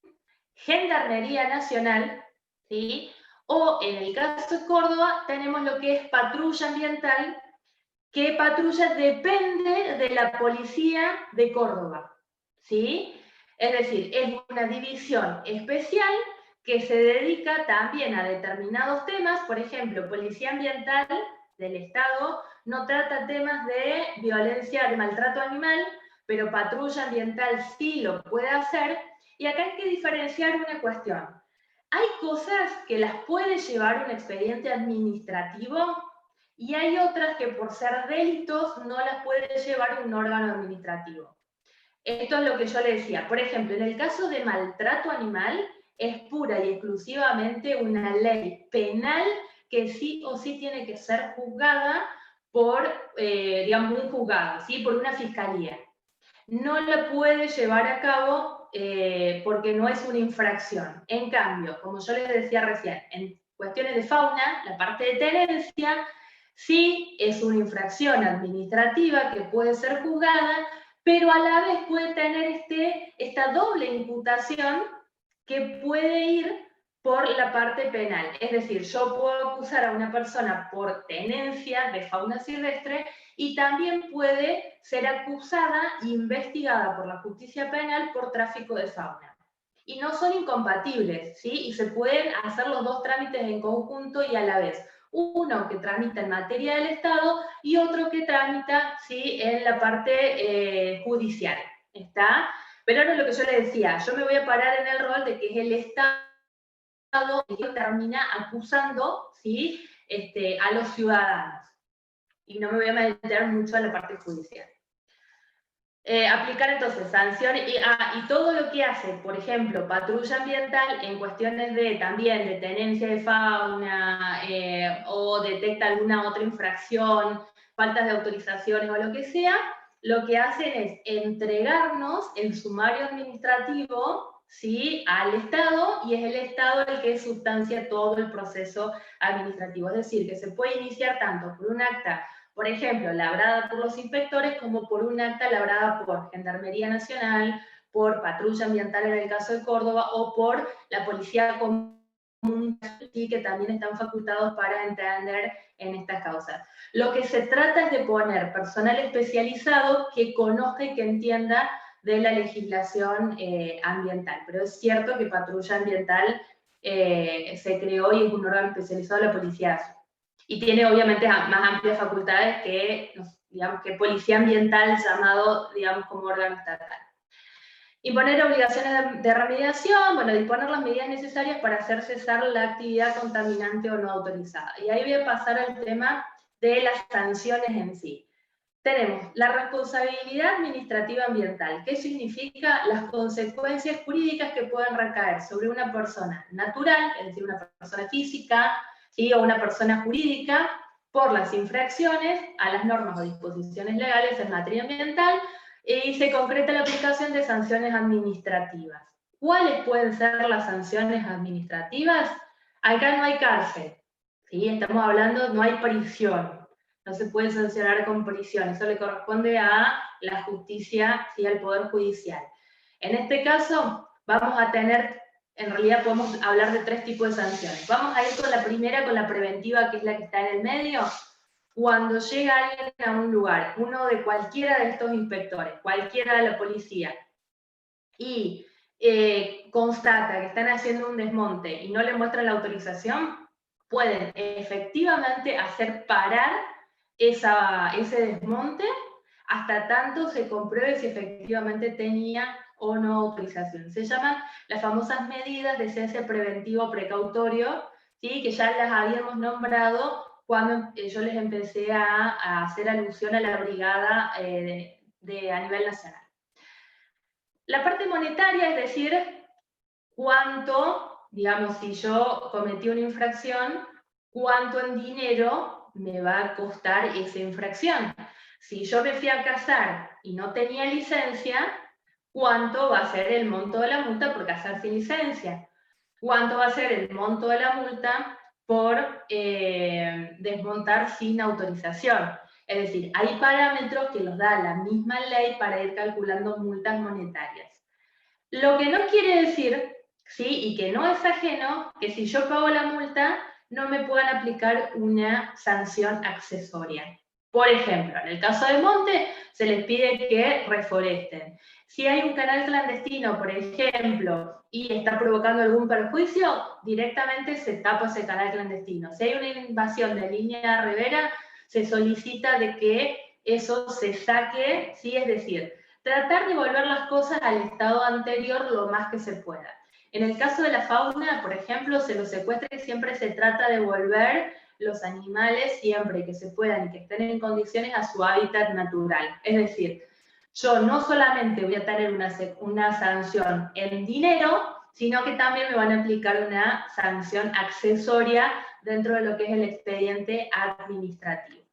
C: Gendarmería Nacional, ¿sí?, o en el caso de Córdoba tenemos lo que es patrulla ambiental, que patrulla depende de la Policía de Córdoba, ¿sí? Es decir, es una división especial que se dedica también a determinados temas. Por ejemplo, Policía Ambiental del Estado no trata temas de violencia, de maltrato animal, pero patrulla ambiental sí lo puede hacer. Y acá hay que diferenciar una cuestión. Hay cosas que las puede llevar un expediente administrativo y hay otras que por ser delitos no las puede llevar un órgano administrativo. Esto es lo que yo le decía. Por ejemplo, en el caso de maltrato animal, es pura y exclusivamente una ley penal que sí o sí tiene que ser juzgada por, digamos, un juzgado, ¿sí? Por una fiscalía. No la puede llevar a cabo porque no es una infracción. En cambio, como yo les decía recién, en cuestiones de fauna, la parte de tenencia sí es una infracción administrativa que puede ser juzgada, pero a la vez puede tener esta doble imputación que puede ir por la parte penal. Es decir, yo puedo acusar a una persona por tenencia de fauna silvestre y también puede ser acusada e investigada por la justicia penal por tráfico de fauna. Y no son incompatibles, ¿sí? Y se pueden hacer los dos trámites en conjunto y a la vez. Uno que tramita en materia del Estado y otro que tramita, ¿sí?, en la parte judicial. ¿Está? Pero ahora lo que yo le decía, yo me voy a parar en el rol de que es el Estado el que termina acusando, ¿sí?, a los ciudadanos. Y no me voy a meter mucho en la parte judicial. Aplicar entonces sanciones y todo lo que hace, por ejemplo, patrulla ambiental en cuestiones de también de tenencia de fauna o detecta alguna otra infracción, faltas de autorizaciones o lo que sea, lo que hacen es entregarnos el sumario administrativo, ¿sí?, al Estado, y es el Estado el que sustancia todo el proceso administrativo. Es decir, que se puede iniciar tanto por un acta, por ejemplo, labrada por los inspectores, como por un acta labrada por Gendarmería Nacional, por Patrulla Ambiental en el caso de Córdoba, o por la Policía Común, que también están facultados para entender en estas causas. Lo que se trata es de poner personal especializado que conozca y que entienda de la legislación ambiental. Pero es cierto que Patrulla Ambiental se creó y es un órgano especializado de la Policía, y tiene obviamente más amplias facultades que, digamos, que Policía Ambiental llamado, digamos, como órgano estatal. Imponer obligaciones de remediación, bueno, disponer las medidas necesarias para hacer cesar la actividad contaminante o no autorizada. Y ahí voy a pasar al tema de las sanciones en sí. Tenemos la responsabilidad administrativa ambiental. ¿Qué significa? Las consecuencias jurídicas que pueden recaer sobre una persona natural, es decir, una persona física, ¿sí?, o una persona jurídica, por las infracciones a las normas o disposiciones legales en materia ambiental, y se concreta la aplicación de sanciones administrativas. ¿Cuáles pueden ser las sanciones administrativas? Acá no hay cárcel, ¿sí? Estamos hablando, no hay prisión, no se puede sancionar con prisión, eso le corresponde a la justicia y al Poder Judicial. En este caso, vamos a tener, en realidad podemos hablar de tres tipos de sanciones. Vamos a ir con la primera, con la preventiva, que es la que está en el medio. Cuando llega alguien a un lugar, uno de cualquiera de estos inspectores, cualquiera de la policía, y constata que están haciendo un desmonte y no le muestran la autorización, pueden efectivamente hacer parar ese desmonte hasta tanto se compruebe si efectivamente tenía o no autorización. Se llaman las famosas medidas de cese preventivo precautorio, ¿sí?, que ya las habíamos nombrado cuando yo les empecé a hacer alusión a la brigada a nivel nacional. La parte monetaria, es decir, cuánto, digamos, si yo cometí una infracción, cuánto en dinero me va a costar esa infracción. Si yo me fui a cazar y no tenía licencia, ¿cuánto va a ser el monto de la multa por cazar sin licencia? ¿Cuánto va a ser el monto de la multa por desmontar sin autorización? Es decir, hay parámetros que los da la misma ley para ir calculando multas monetarias. Lo que no quiere decir, ¿sí?, y que no es ajeno, que si yo pago la multa, no me puedan aplicar una sanción accesoria. Por ejemplo, en el caso del monte, se les pide que reforesten. Si hay un canal clandestino, por ejemplo, y está provocando algún perjuicio, directamente se tapa ese canal clandestino. Si hay una invasión de línea ribera, se solicita de que eso se saque, ¿sí?, es decir, tratar de volver las cosas al estado anterior lo más que se pueda. En el caso de la fauna, por ejemplo, se los secuestra y siempre se trata de volver los animales siempre que se puedan y que estén en condiciones a su hábitat natural. Es decir, yo no solamente voy a tener una sanción en dinero, sino que también me van a aplicar una sanción accesoria dentro de lo que es el expediente administrativo.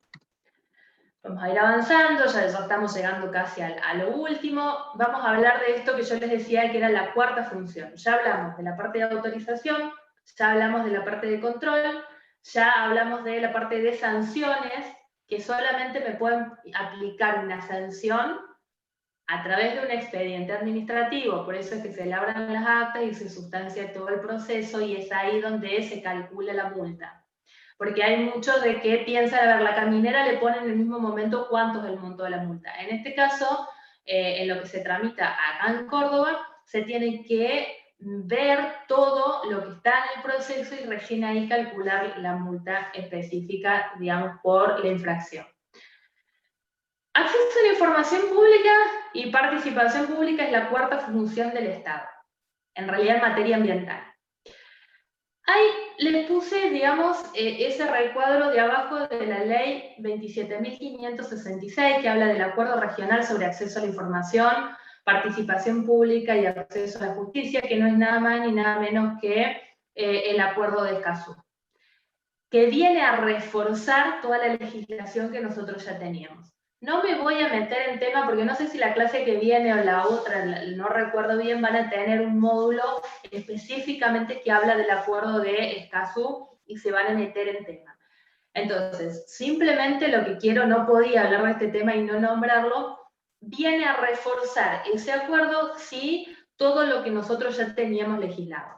C: Vamos a ir avanzando, ya estamos llegando casi a lo último. Vamos a hablar de esto que yo les decía que era la cuarta función. Ya hablamos de la parte de autorización, ya hablamos de la parte de control, ya hablamos de la parte de sanciones, que solamente me pueden aplicar una sanción a través de un expediente administrativo. Por eso es que se elaboran las actas y se sustancia todo el proceso, y es ahí donde se calcula la multa. Porque hay muchos de que piensan, a ver, la caminera le pone en el mismo momento cuánto es el monto de la multa. En este caso, en lo que se tramita acá en Córdoba, se tiene que ver todo lo que está en el proceso y recién ahí calcular la multa específica, digamos, por la infracción. Acceso a la información pública y participación pública es la cuarta función del Estado, en realidad en materia ambiental. Ahí les puse, digamos, ese recuadro de abajo de la ley 27.566, que habla del Acuerdo Regional sobre Acceso a la Información, Participación Pública y Acceso a la Justicia, que no es nada más ni nada menos que el Acuerdo de Escazú, que viene a reforzar toda la legislación que nosotros ya teníamos. No me voy a meter en tema porque no sé si la clase que viene o la otra, no recuerdo bien, van a tener un módulo específicamente que habla del acuerdo de Escazú y se van a meter en tema. Entonces, simplemente lo que quiero, no podía hablar de este tema y no nombrarlo, viene a reforzar ese acuerdo, sí, todo lo que nosotros ya teníamos legislado.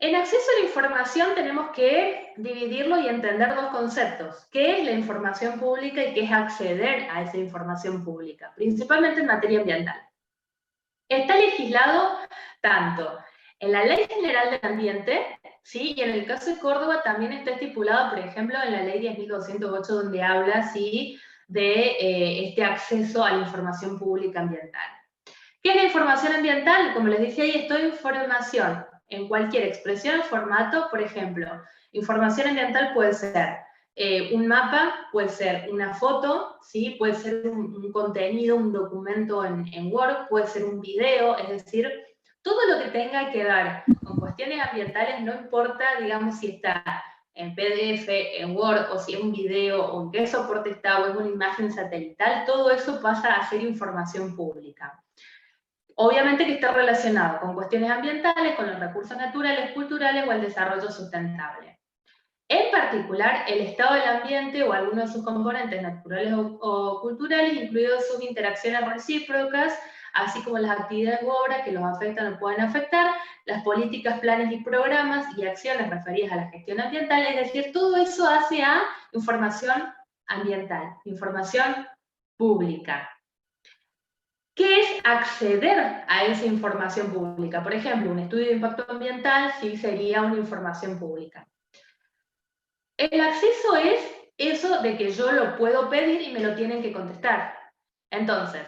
C: En acceso a la información tenemos que dividirlo y entender dos conceptos. ¿Qué es la información pública y qué es acceder a esa información pública? Principalmente en materia ambiental. Está legislado tanto en la Ley General del Ambiente, ¿sí? Y en el caso de Córdoba también está estipulado, por ejemplo, en la Ley 10.208, donde habla, ¿sí?, de este acceso a la información pública ambiental. ¿Qué es la información ambiental? Como les decía ahí, es toda información en cualquier expresión o formato. Por ejemplo, información ambiental puede ser un mapa, puede ser una foto, ¿sí? Puede ser un contenido, un documento en Word, puede ser un video, es decir, todo lo que tenga que ver con cuestiones ambientales, no importa, digamos, si está en PDF, en Word, o si es un video, o en qué soporte está, o es una imagen satelital, todo eso pasa a ser información pública. Obviamente que está relacionado con cuestiones ambientales, con los recursos naturales, culturales o el desarrollo sustentable. En particular, el estado del ambiente o algunos de sus componentes naturales o culturales, incluidos sus interacciones recíprocas, así como las actividades u obras que los afectan o pueden afectar, las políticas, planes y programas y acciones referidas a la gestión ambiental, es decir, todo eso hace a información ambiental, información pública. ¿Qué es acceder a esa información pública? Por ejemplo, un estudio de impacto ambiental sí sería una información pública. El acceso es eso de que yo lo puedo pedir y me lo tienen que contestar. Entonces,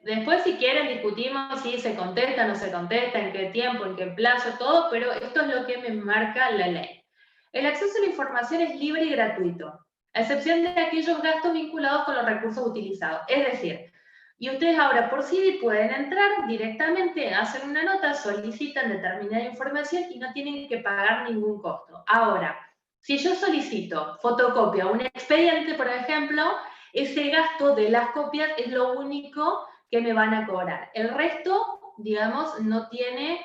C: después si quieren discutimos si se contesta, no se contesta, en qué tiempo, en qué plazo, todo, pero esto es lo que me marca la ley. El acceso a la información es libre y gratuito, a excepción de aquellos gastos vinculados con los recursos utilizados. Es decir, y ustedes ahora por CD pueden entrar directamente, hacen una nota, solicitan determinada información y no tienen que pagar ningún costo. Ahora, si yo solicito fotocopia un expediente, por ejemplo, ese gasto de las copias es lo único que me van a cobrar. El resto, digamos, no tiene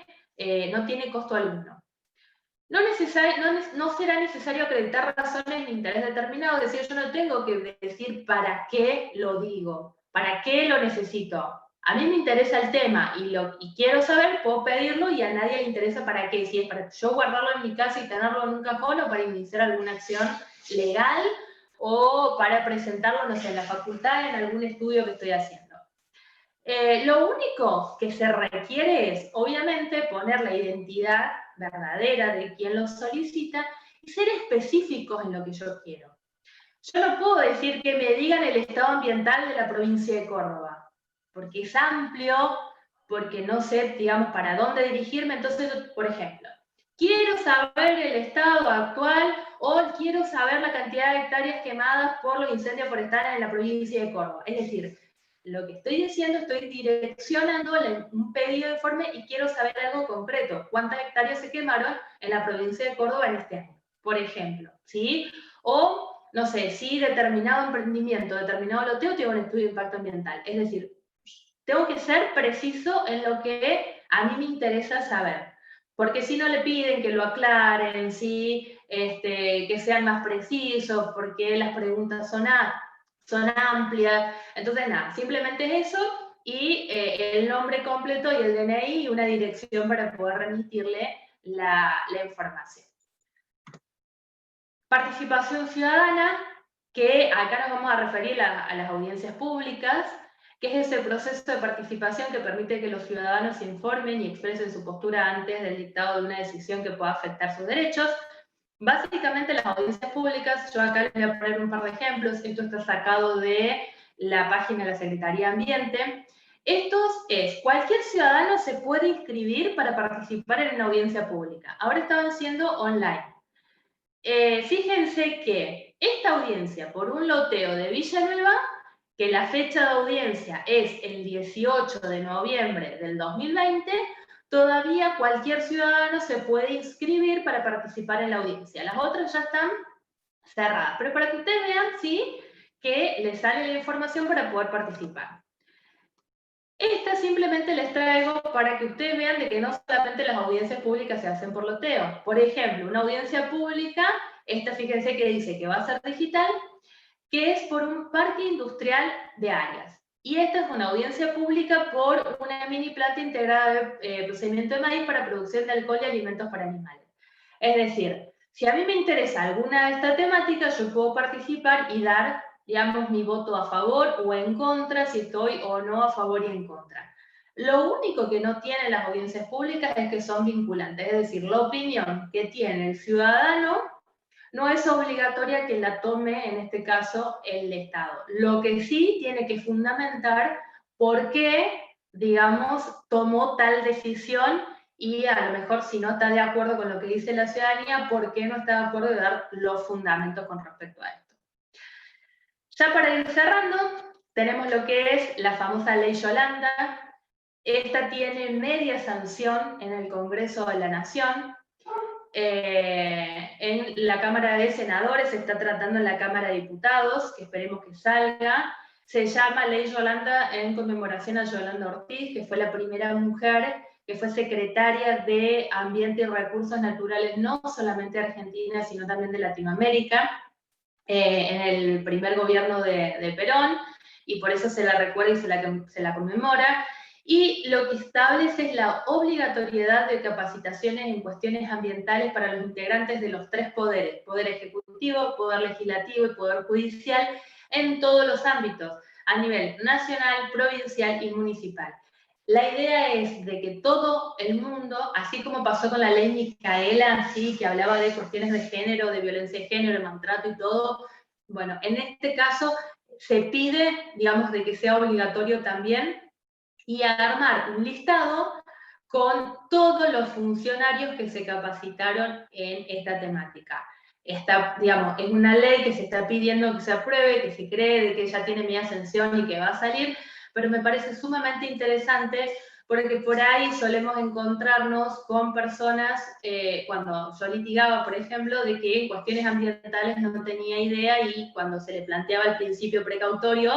C: costo alguno. No será necesario acreditar razones de interés determinado, es decir, yo no tengo que decir para qué lo digo. ¿Para qué lo necesito? A mí me interesa el tema y quiero saber, puedo pedirlo y a nadie le interesa para qué. Si es para yo guardarlo en mi casa y tenerlo en un cajón o para iniciar alguna acción legal o para presentarlo, no sé, en la facultad, en algún estudio que estoy haciendo. Lo único que se requiere es, obviamente, poner la identidad verdadera de quien lo solicita y ser específicos en lo que yo quiero. Yo no puedo decir que me digan el estado ambiental de la provincia de Córdoba, porque es amplio, porque no sé, digamos, para dónde dirigirme. Entonces, por ejemplo, quiero saber el estado actual o quiero saber la cantidad de hectáreas quemadas por los incendios forestales en la provincia de Córdoba. Es decir, Lo que estoy diciendo, estoy direccionando un pedido de informe y quiero saber algo concreto. ¿Cuántas hectáreas se quemaron en la provincia de Córdoba en este año? Por ejemplo, ¿sí? O, no sé, si determinado emprendimiento, determinado loteo tiene un estudio de impacto ambiental. Es decir, tengo que ser preciso en lo que a mí me interesa saber. Porque si no le piden que lo aclaren, ¿sí? Que sean más precisos, porque las preguntas son amplias. Entonces, nada, simplemente eso y el nombre completo y el DNI y una dirección para poder remitirle la información. Participación ciudadana, que acá nos vamos a referir a las audiencias públicas, que es ese proceso de participación que permite que los ciudadanos se informen y expresen su postura antes del dictado de una decisión que pueda afectar sus derechos. Básicamente las audiencias públicas, yo acá les voy a poner un par de ejemplos, esto está sacado de la página de la Secretaría de Ambiente. Cualquier ciudadano se puede inscribir para participar en una audiencia pública. Ahora estaban siendo online. Fíjense que esta audiencia por un loteo de Villanueva, que la fecha de audiencia es el 18 de noviembre del 2020, todavía cualquier ciudadano se puede inscribir para participar en la audiencia. Las otras ya están cerradas, pero para que ustedes vean, sí, que les sale la información para poder participar. Esta simplemente les traigo para que ustedes vean de que no solamente las audiencias públicas se hacen por loteo. Por ejemplo, una audiencia pública, esta fíjense que dice que va a ser digital, que es por un parque industrial de áreas. Y esta es una audiencia pública por una mini planta integrada de procedimiento de maíz para producción de alcohol y alimentos para animales. Es decir, si a mí me interesa alguna de estas temáticas, yo puedo participar y dar, digamos, mi voto a favor o en contra, si estoy o no a favor y en contra. Lo único que no tienen las audiencias públicas es que son vinculantes, es decir, la opinión que tiene el ciudadano no es obligatoria que la tome, en este caso, el Estado. Lo que sí tiene que fundamentar por qué, digamos, tomó tal decisión y a lo mejor si no está de acuerdo con lo que dice la ciudadanía, por qué no está de acuerdo de dar los fundamentos con respecto a esto. Ya para ir cerrando, tenemos lo que es la famosa Ley Yolanda. Esta tiene media sanción en el Congreso de la Nación. En la Cámara de Senadores se está tratando en la Cámara de Diputados, que esperemos que salga. Se llama Ley Yolanda en conmemoración a Yolanda Ortiz, que fue la primera mujer que fue secretaria de Ambiente y Recursos Naturales, no solamente de Argentina, sino también de Latinoamérica, en el primer gobierno de Perón, y por eso se la recuerda y se la conmemora. Y lo que establece es la obligatoriedad de capacitaciones en cuestiones ambientales para los integrantes de los tres poderes, Poder Ejecutivo, Poder Legislativo y Poder Judicial, en todos los ámbitos, a nivel nacional, provincial y municipal. La idea es de que todo el mundo, así como pasó con la ley Micaela, ¿sí? Que hablaba de cuestiones de género, de violencia de género, de maltrato y todo, bueno, en este caso se pide, digamos, de que sea obligatorio también, y armar un listado con todos los funcionarios que se capacitaron en esta temática. Digamos, es una ley que se está pidiendo que se apruebe, que se cree de que ya tiene mi ascensión y que va a salir, pero me parece sumamente interesante porque por ahí solemos encontrarnos con personas, cuando yo litigaba, por ejemplo, de que en cuestiones ambientales no tenía idea y cuando se le planteaba el principio precautorio,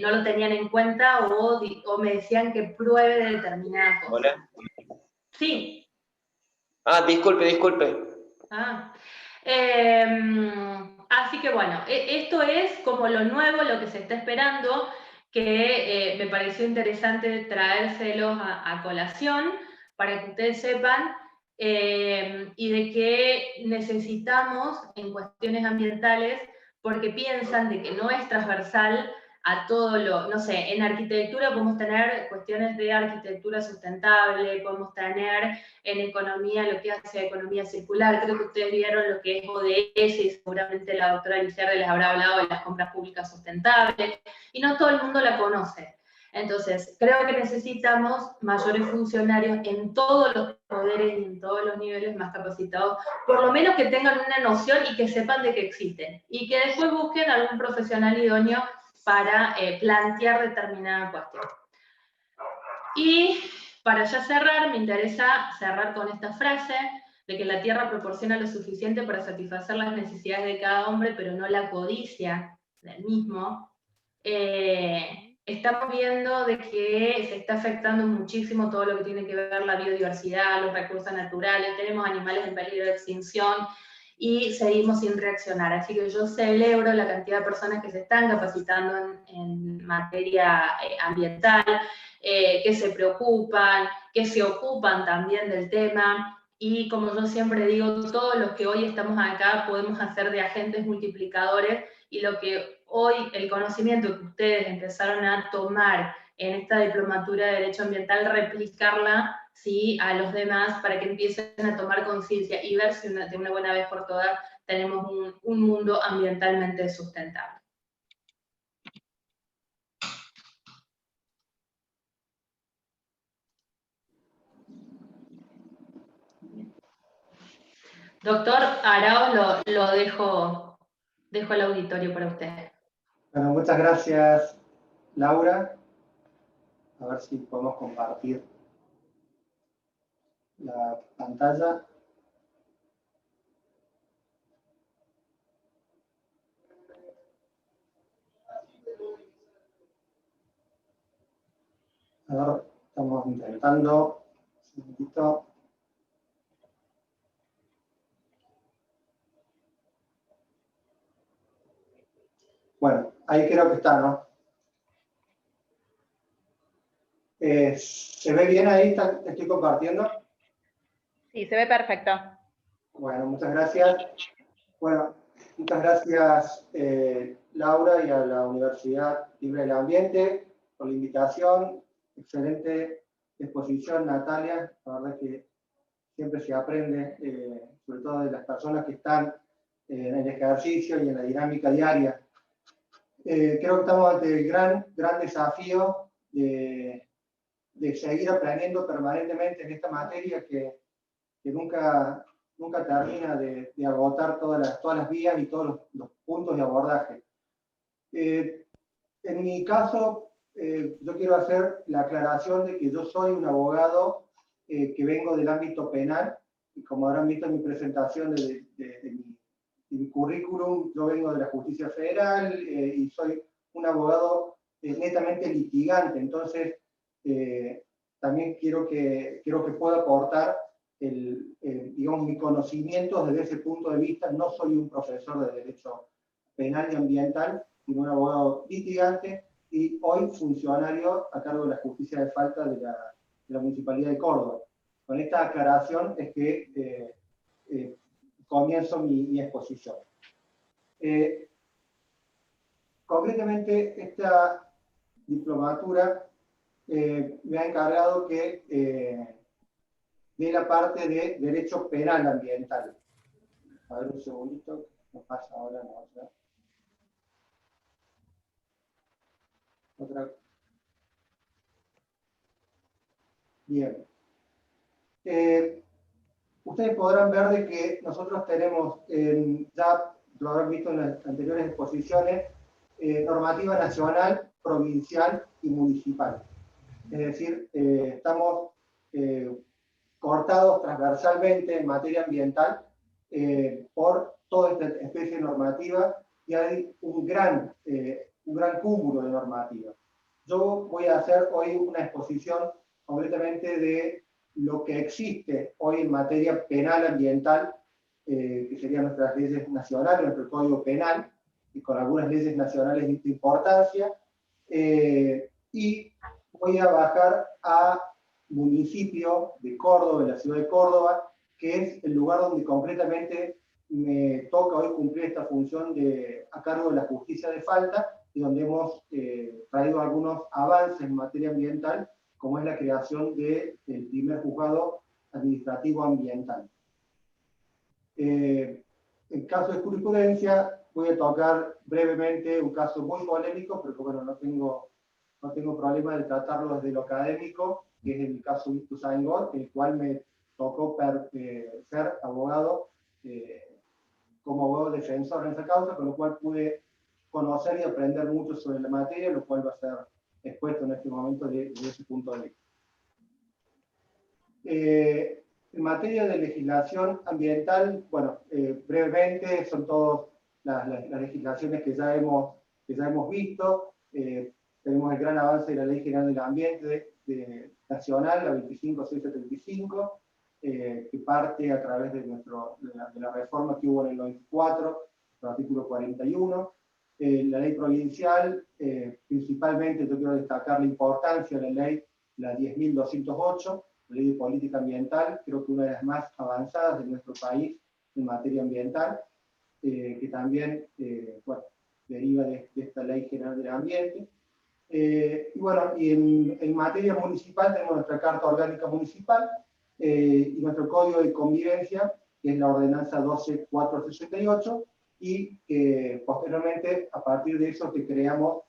C: no lo tenían en cuenta o me decían que pruebe determinada cosa.
E: Hola.
C: Sí.
E: Disculpe.
C: Así que bueno, esto es como lo nuevo, lo que se está esperando, que me pareció interesante traérselos a colación para que ustedes sepan, y de que necesitamos en cuestiones ambientales, porque piensan de que no es transversal a todo no sé, en arquitectura podemos tener cuestiones de arquitectura sustentable, podemos tener en economía lo que hace economía circular, creo que ustedes vieron lo que es ODS y seguramente la doctora Lizardi les habrá hablado de las compras públicas sustentables, y no todo el mundo la conoce. Entonces, creo que necesitamos mayores funcionarios en todos los poderes y en todos los niveles más capacitados, por lo menos que tengan una noción y que sepan de que existen, y que después busquen algún profesional idóneo para plantear determinada cuestión. Y para ya cerrar, me interesa cerrar con esta frase de que la tierra proporciona lo suficiente para satisfacer las necesidades de cada hombre, pero no la codicia del mismo. Estamos viendo de que se está afectando muchísimo todo lo que tiene que ver la biodiversidad, los recursos naturales, tenemos animales en peligro de extinción y seguimos sin reaccionar. Así que yo celebro la cantidad de personas que se están capacitando en materia ambiental, que se preocupan, que se ocupan también del tema. Y como yo siempre digo, todos los que hoy estamos acá podemos hacer de agentes multiplicadores, y lo que hoy, el conocimiento que ustedes empezaron a tomar en esta diplomatura de Derecho Ambiental, replicarla, ¿sí?, a los demás para que empiecen a tomar conciencia y ver si de una buena vez por todas tenemos un mundo ambientalmente sustentable. Doctor Arauz, lo dejo al auditorio para usted.
B: Bueno, muchas gracias, Laura. A ver si podemos compartir la pantalla. A ver, estamos intentando. Un segundito. Bueno, ahí creo que está, ¿no? ¿Se ve bien ahí? ¿Estoy compartiendo?
A: Sí, se ve perfecto.
B: Bueno, muchas gracias. Bueno, muchas gracias, Laura, y a la Universidad Libre del Ambiente por la invitación. Excelente exposición, Natalia. La verdad es que siempre se aprende, sobre todo de las personas que están en el ejercicio y en la dinámica diaria. Creo que estamos ante el gran desafío de seguir aprendiendo permanentemente en esta materia que nunca termina de agotar todas las vías y todos los puntos de abordaje. En mi caso, yo quiero hacer la aclaración de que yo soy un abogado que vengo del ámbito penal, y como habrán visto en mi presentación de mi currículum, yo vengo de la justicia federal y soy un abogado netamente litigante. Entonces, también quiero que pueda aportar digamos, mi conocimiento desde ese punto de vista. No soy un profesor de derecho penal y ambiental, sino un abogado litigante y hoy funcionario a cargo de la justicia de falta de la Municipalidad de Córdoba. Con esta aclaración es que comienzo mi exposición. Concretamente, esta diplomatura me ha encargado de la parte de derecho penal ambiental. A ver un segundito, ¿qué pasa ahora? Otra. Bien. Ustedes podrán ver de que nosotros tenemos, ya lo habrán visto en las anteriores exposiciones, normativa nacional, provincial y municipal. Es decir, estamos cortados transversalmente en materia ambiental por toda esta especie normativa, y hay un gran cúmulo de normativas. Yo voy a hacer hoy una exposición concretamente de lo que existe hoy en materia penal ambiental, que serían nuestras leyes nacionales, nuestro Código Penal, y con algunas leyes nacionales de importancia, y voy a bajar a municipio de Córdoba, de la ciudad de Córdoba, que es el lugar donde concretamente me toca hoy cumplir esta función a cargo de la justicia de falta, y donde hemos traído algunos avances en materia ambiental, como es la creación del primer juzgado administrativo ambiental. En caso de jurisprudencia, voy a tocar brevemente un caso muy polémico, pero que bueno, no tengo problema de tratarlo desde lo académico, que es el caso Ituzaingó, el cual me tocó ser abogado, como abogado defensor en esa causa, con lo cual pude conocer y aprender mucho sobre la materia, lo cual va a ser expuesto en este momento desde ese punto de vista. En materia de legislación ambiental, bueno, brevemente son todas las legislaciones que ya hemos visto. Tenemos el gran avance de la Ley General del Ambiente nacional, la 25675, que parte a través de la reforma que hubo en el 94, el artículo 41. La ley provincial, principalmente yo quiero destacar la importancia de la ley, la 10.208, la ley de política ambiental, creo que una de las más avanzadas de nuestro país en materia ambiental, que también bueno, deriva de esta Ley General del Ambiente. Y bueno, y en materia municipal tenemos nuestra Carta Orgánica Municipal y nuestro Código de Convivencia, que es la Ordenanza 12468, y posteriormente, a partir de eso, que creamos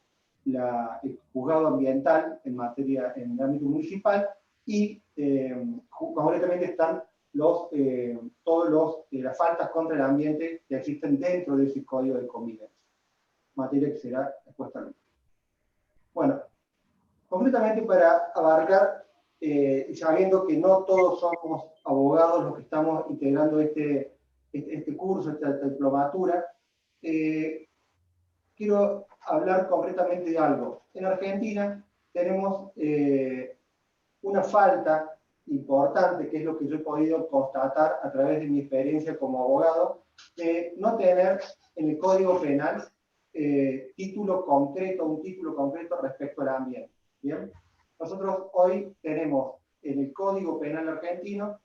B: el Juzgado Ambiental en el ámbito municipal, y concretamente están todas las faltas contra el ambiente que existen dentro de ese Código de Convivencia, materia que será expuesta luego. Bueno, concretamente para abarcar, sabiendo que no todos somos abogados los que estamos integrando este curso, esta diplomatura, quiero hablar concretamente de algo. En Argentina tenemos una falta importante, que es lo que yo he podido constatar a través de mi experiencia como abogado, de no tener en el Código Penal un título concreto respecto al ambiente. ¿Bien? Nosotros hoy tenemos en el Código Penal argentino,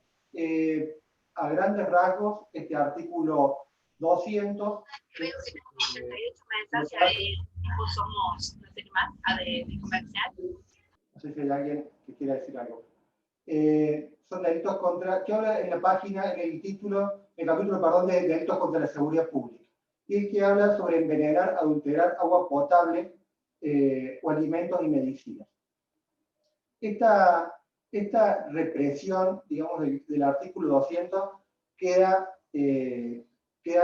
B: a grandes rasgos, este artículo 200. No sé si hay alguien que quiera decir algo. Son delitos contra, que habla en la página, en el título, el capítulo, perdón, de delitos contra la seguridad pública. Y el que habla sobre envenenar, adulterar agua potable o alimentos y medicinas. Esta represión, digamos, del artículo 200 queda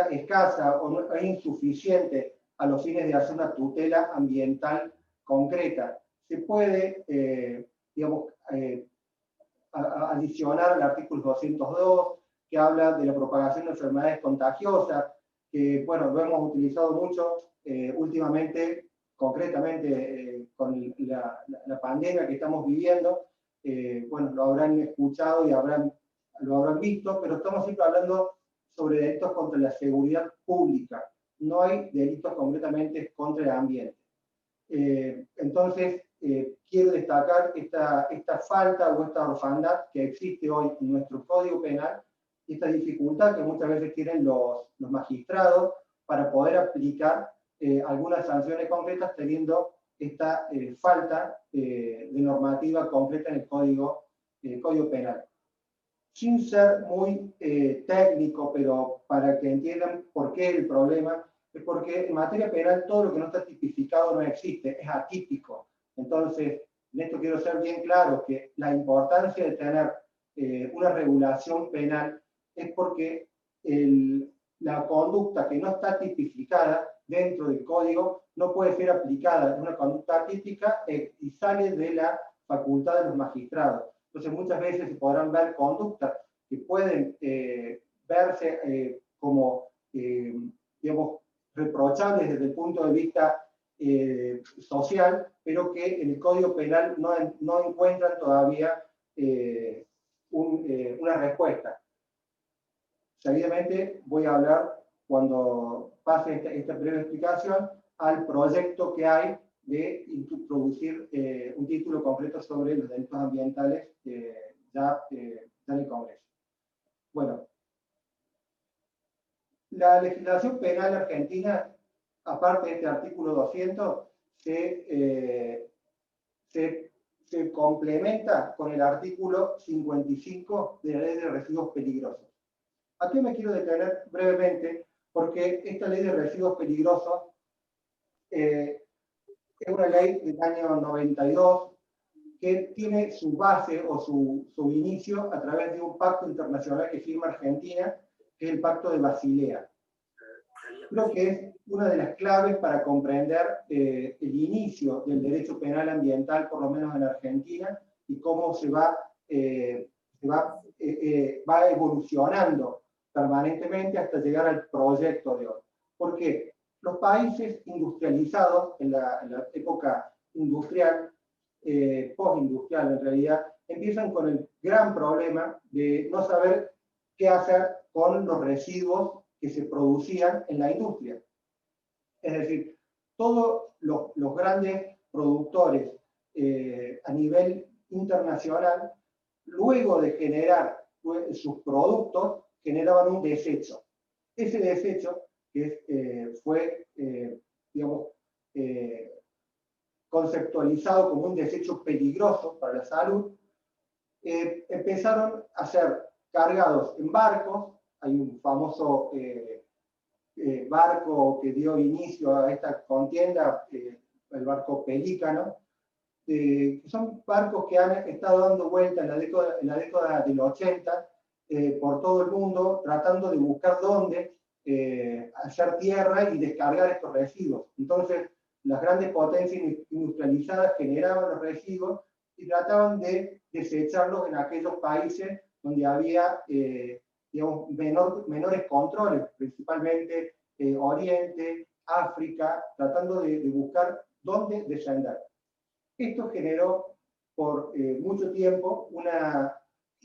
B: escasa o no, es insuficiente a los fines de hacer una tutela ambiental concreta. Se puede, digamos, adicionar al artículo 202, que habla de la propagación de enfermedades contagiosas, que, bueno, lo hemos utilizado mucho últimamente, concretamente con la pandemia que estamos viviendo. Bueno, lo habrán escuchado y lo habrán visto, pero estamos siempre hablando sobre delitos contra la seguridad pública. No hay delitos concretamente contra el ambiente. Entonces, quiero destacar esta falta o esta orfandad que existe hoy en nuestro Código Penal, y esta dificultad que muchas veces tienen los magistrados para poder aplicar algunas sanciones concretas, teniendo esta falta de normativa concreta en el Código Penal. Sin ser muy técnico, pero para que entiendan por qué el problema, es porque en materia penal todo lo que no está tipificado no existe, es atípico. Entonces, en esto quiero ser bien claro que la importancia de tener una regulación penal es porque la conducta que no está tipificada dentro del código no puede ser aplicada en una conducta atípica y sale de la facultad de los magistrados. Entonces muchas veces se podrán ver conductas que pueden verse como, digamos, reprochables desde el punto de vista social, pero que en el Código Penal no encuentran todavía una respuesta. Seguidamente voy a hablar, cuando pase esta breve explicación, al proyecto que hay de introducir un título concreto sobre los delitos ambientales ya en el Congreso. Bueno, la legislación penal argentina, aparte de este artículo 200, se complementa con el artículo 55 de la Ley de Residuos Peligrosos. Aquí me quiero detener brevemente, porque esta Ley de Residuos Peligrosos es una ley del año 92 que tiene su base o su inicio a través de un pacto internacional que firma Argentina, que es el Pacto de Basilea. Creo que es una de las claves para comprender el inicio del derecho penal ambiental, por lo menos en Argentina, y cómo va evolucionando permanentemente hasta llegar al proyecto de hoy. Porque los países industrializados, en la época industrial, postindustrial en realidad, empiezan con el gran problema de no saber qué hacer con los residuos que se producían en la industria. Es decir, todos los grandes productores a nivel internacional, luego de generar sus productos, generaban un desecho. Ese desecho, que fue, digamos, conceptualizado como un desecho peligroso para la salud, empezaron a ser cargados en barcos. Hay un famoso barco que dio inicio a esta contienda, el barco Pelícano, que son barcos que han estado dando vuelta en la década del 80 por todo el mundo, tratando de buscar dónde hacer tierra y descargar estos residuos. Entonces, las grandes potencias industrializadas generaban los residuos y trataban de desecharlos en aquellos países donde había digamos, menores controles, principalmente Oriente, África, tratando de buscar dónde descender. Esto generó por mucho tiempo una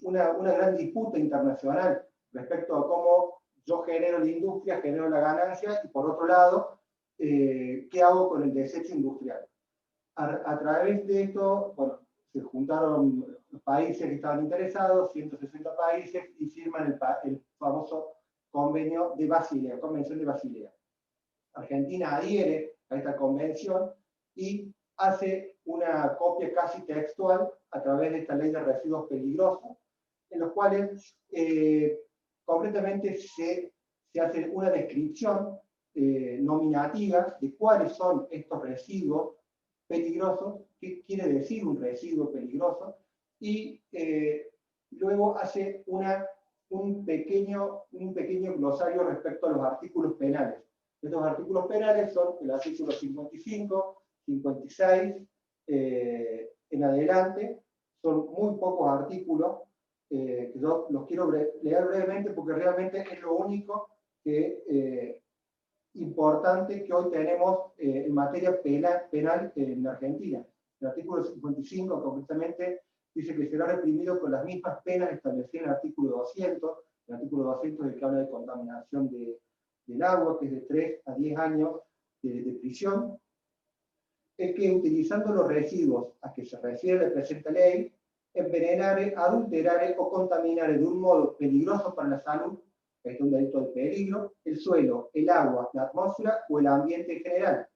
B: gran disputa internacional respecto a cómo yo genero la industria, genero la ganancia, y por otro lado, ¿qué hago con el desecho industrial? A través de esto, bueno, se juntaron los países que estaban interesados, 160 países, y firman el famoso convenio de Basilea, Convención de Basilea. Argentina adhiere a esta convención y hace una copia casi textual a través de esta ley de residuos peligrosos, en los cuales concretamente se hace una descripción nominativa de cuáles son estos residuos peligrosos, qué quiere decir un residuo peligroso, y luego hace un pequeño glosario respecto a los artículos penales. Estos artículos penales son el artículo 55, 56, en adelante. Son muy pocos artículos, que yo los quiero leer brevemente porque realmente es lo único que importante que hoy tenemos en materia penal en Argentina. El artículo 55 concretamente dice que será reprimido con las mismas penas establecidas en el artículo 200. El artículo 200 es el que habla de contaminación del agua, que es de 3 a 10 años de prisión. Es que utilizando los residuos a que se refiere la presente ley, envenenare, adulterare o contaminare de un modo peligroso para la salud, este es un delito de peligro, el suelo, el agua, la atmósfera o el ambiente en general.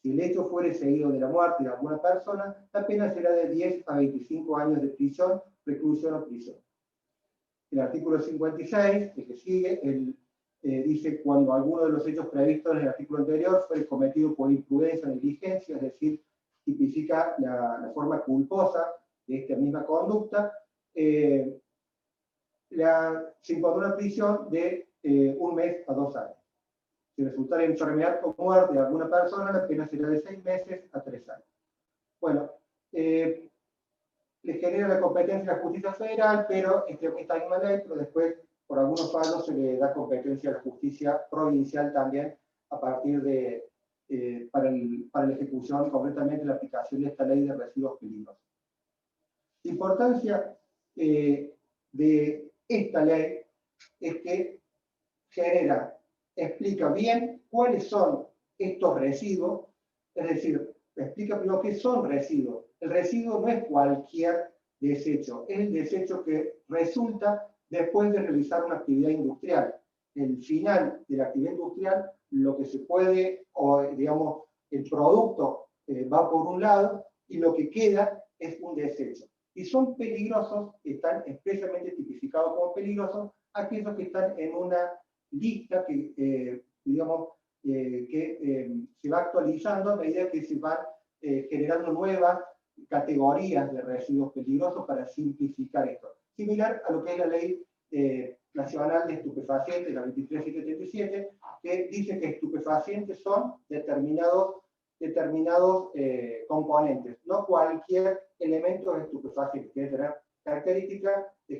B: Si el hecho fuere seguido de la muerte de alguna persona, la pena será de 10 a 25 años de prisión, reclusión o prisión. El artículo 56, que sigue, dice cuando alguno de los hechos previstos en el artículo anterior fuere cometido por imprudencia o negligencia, es decir, tipifica la forma culposa de esta misma conducta, se impondrá una prisión de 1 mes a 2 años. Si resultara enfermedad o muerte de alguna persona, la pena será de 6 meses a 3 años. Bueno, le genera la competencia a la justicia federal, pero esta misma ley, pero después, por algunos fallos, se le da competencia a la justicia provincial también, a partir de, para la ejecución, concretamente la aplicación de esta ley de residuos peligrosos. La importancia de esta ley es que explica bien cuáles son estos residuos, es decir, explica primero qué son residuos. El residuo no es cualquier desecho, es el desecho que resulta después de realizar una actividad industrial. El final de la actividad industrial, lo que se puede, o digamos, el producto va por un lado y lo que queda es un desecho. Y son peligrosos, están expresamente tipificados como peligrosos, aquellos que están en una lista que, digamos, se va actualizando a medida que se van generando nuevas categorías de residuos peligrosos para simplificar esto. Similar a lo que es la ley Nacional de Estupefacientes, la 23777, que dice que estupefacientes son determinados componentes, no cualquier elemento estupefaciente, que tener características de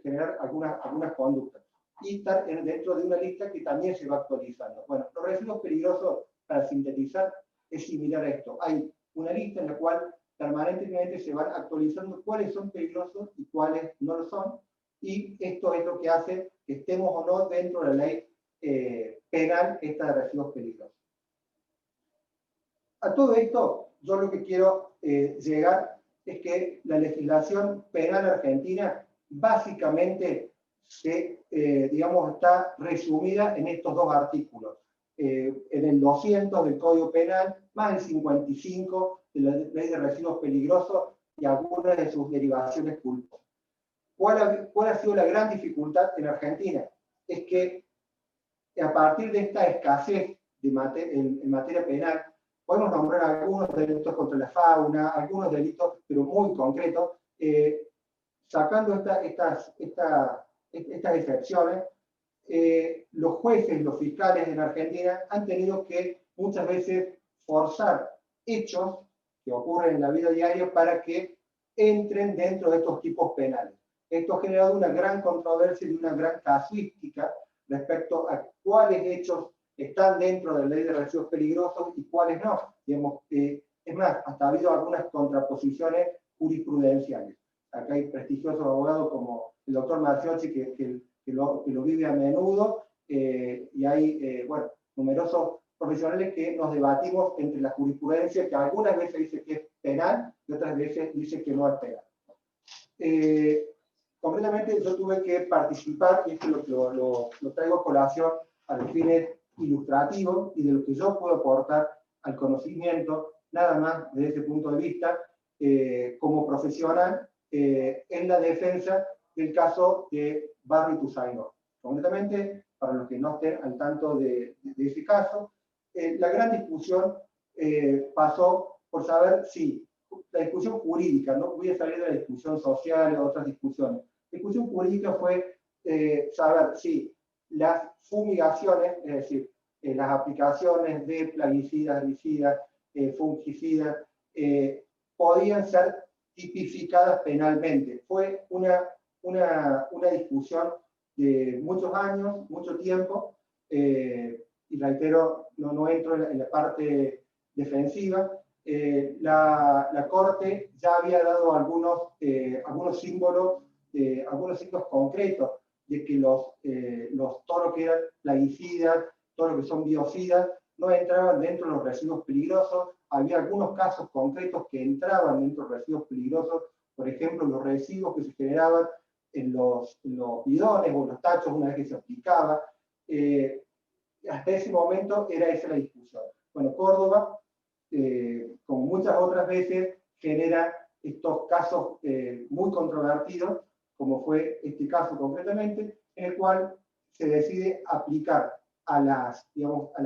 B: generar algunas conductas, y estar dentro de una lista que también se va actualizando. Bueno, los residuos peligrosos, para sintetizar, es similar a esto. Hay una lista en la cual permanentemente se van actualizando cuáles son peligrosos y cuáles no lo son, y esto es lo que hace que estemos o no dentro de la ley penal esta de residuos peligrosos. A todo esto, yo lo que quiero llegar es que la legislación penal argentina básicamente digamos, está resumida en estos dos artículos. En el 200 del Código Penal, más el 55 de la Ley de Residuos Peligrosos y algunas de sus derivaciones culposas. ¿Cuál ha sido la gran dificultad en Argentina? Es que a partir de esta escasez en materia penal, podemos nombrar algunos delitos contra la fauna, algunos delitos, pero muy concretos, sacando estas excepciones, los jueces y los fiscales en Argentina han tenido que muchas veces forzar hechos que ocurren en la vida diaria para que entren dentro de estos tipos penales. Esto ha generado una gran controversia y una gran casuística respecto a cuáles hechos están dentro de la ley de residuos peligrosos y cuáles no. Digamos, es más, hasta ha habido algunas contraposiciones jurisprudenciales. Acá hay prestigiosos abogados como el doctor Maciocchi que lo vive a menudo, y hay bueno, numerosos profesionales que nos debatimos entre la jurisprudencia, que algunas veces dice que es penal y otras veces dice que no es penal. Concretamente yo tuve que participar, y esto lo traigo a colación a los fines ilustrativos y de lo que yo puedo aportar al conocimiento, nada más desde ese punto de vista, como profesional, en la defensa del caso de Barrio Ituzaingó. Concretamente, para los que no estén al tanto de ese caso, la gran discusión pasó por saber si la discusión jurídica, no voy a salir de la discusión social o otras discusiones. La discusión jurídica fue saber si las fumigaciones, es decir, las aplicaciones de plaguicidas, herbicidas, fungicidas, podían ser tipificadas penalmente. Fue una discusión de muchos años, mucho tiempo, y reitero, no entro en la parte defensiva. La Corte ya había dado algunos símbolos, algunos signos concretos de que todo lo que eran plaguicidas, todo lo que son biocidas, no entraban dentro de los residuos peligrosos. Había algunos casos concretos que entraban dentro de residuos peligrosos, por ejemplo, los residuos que se generaban en los bidones o en los tachos una vez que se aplicaba. Hasta ese momento era esa la discusión. Bueno, Córdoba, como muchas otras veces, genera estos casos muy controvertidos, como fue este caso concretamente, en el cual se decide aplicar a las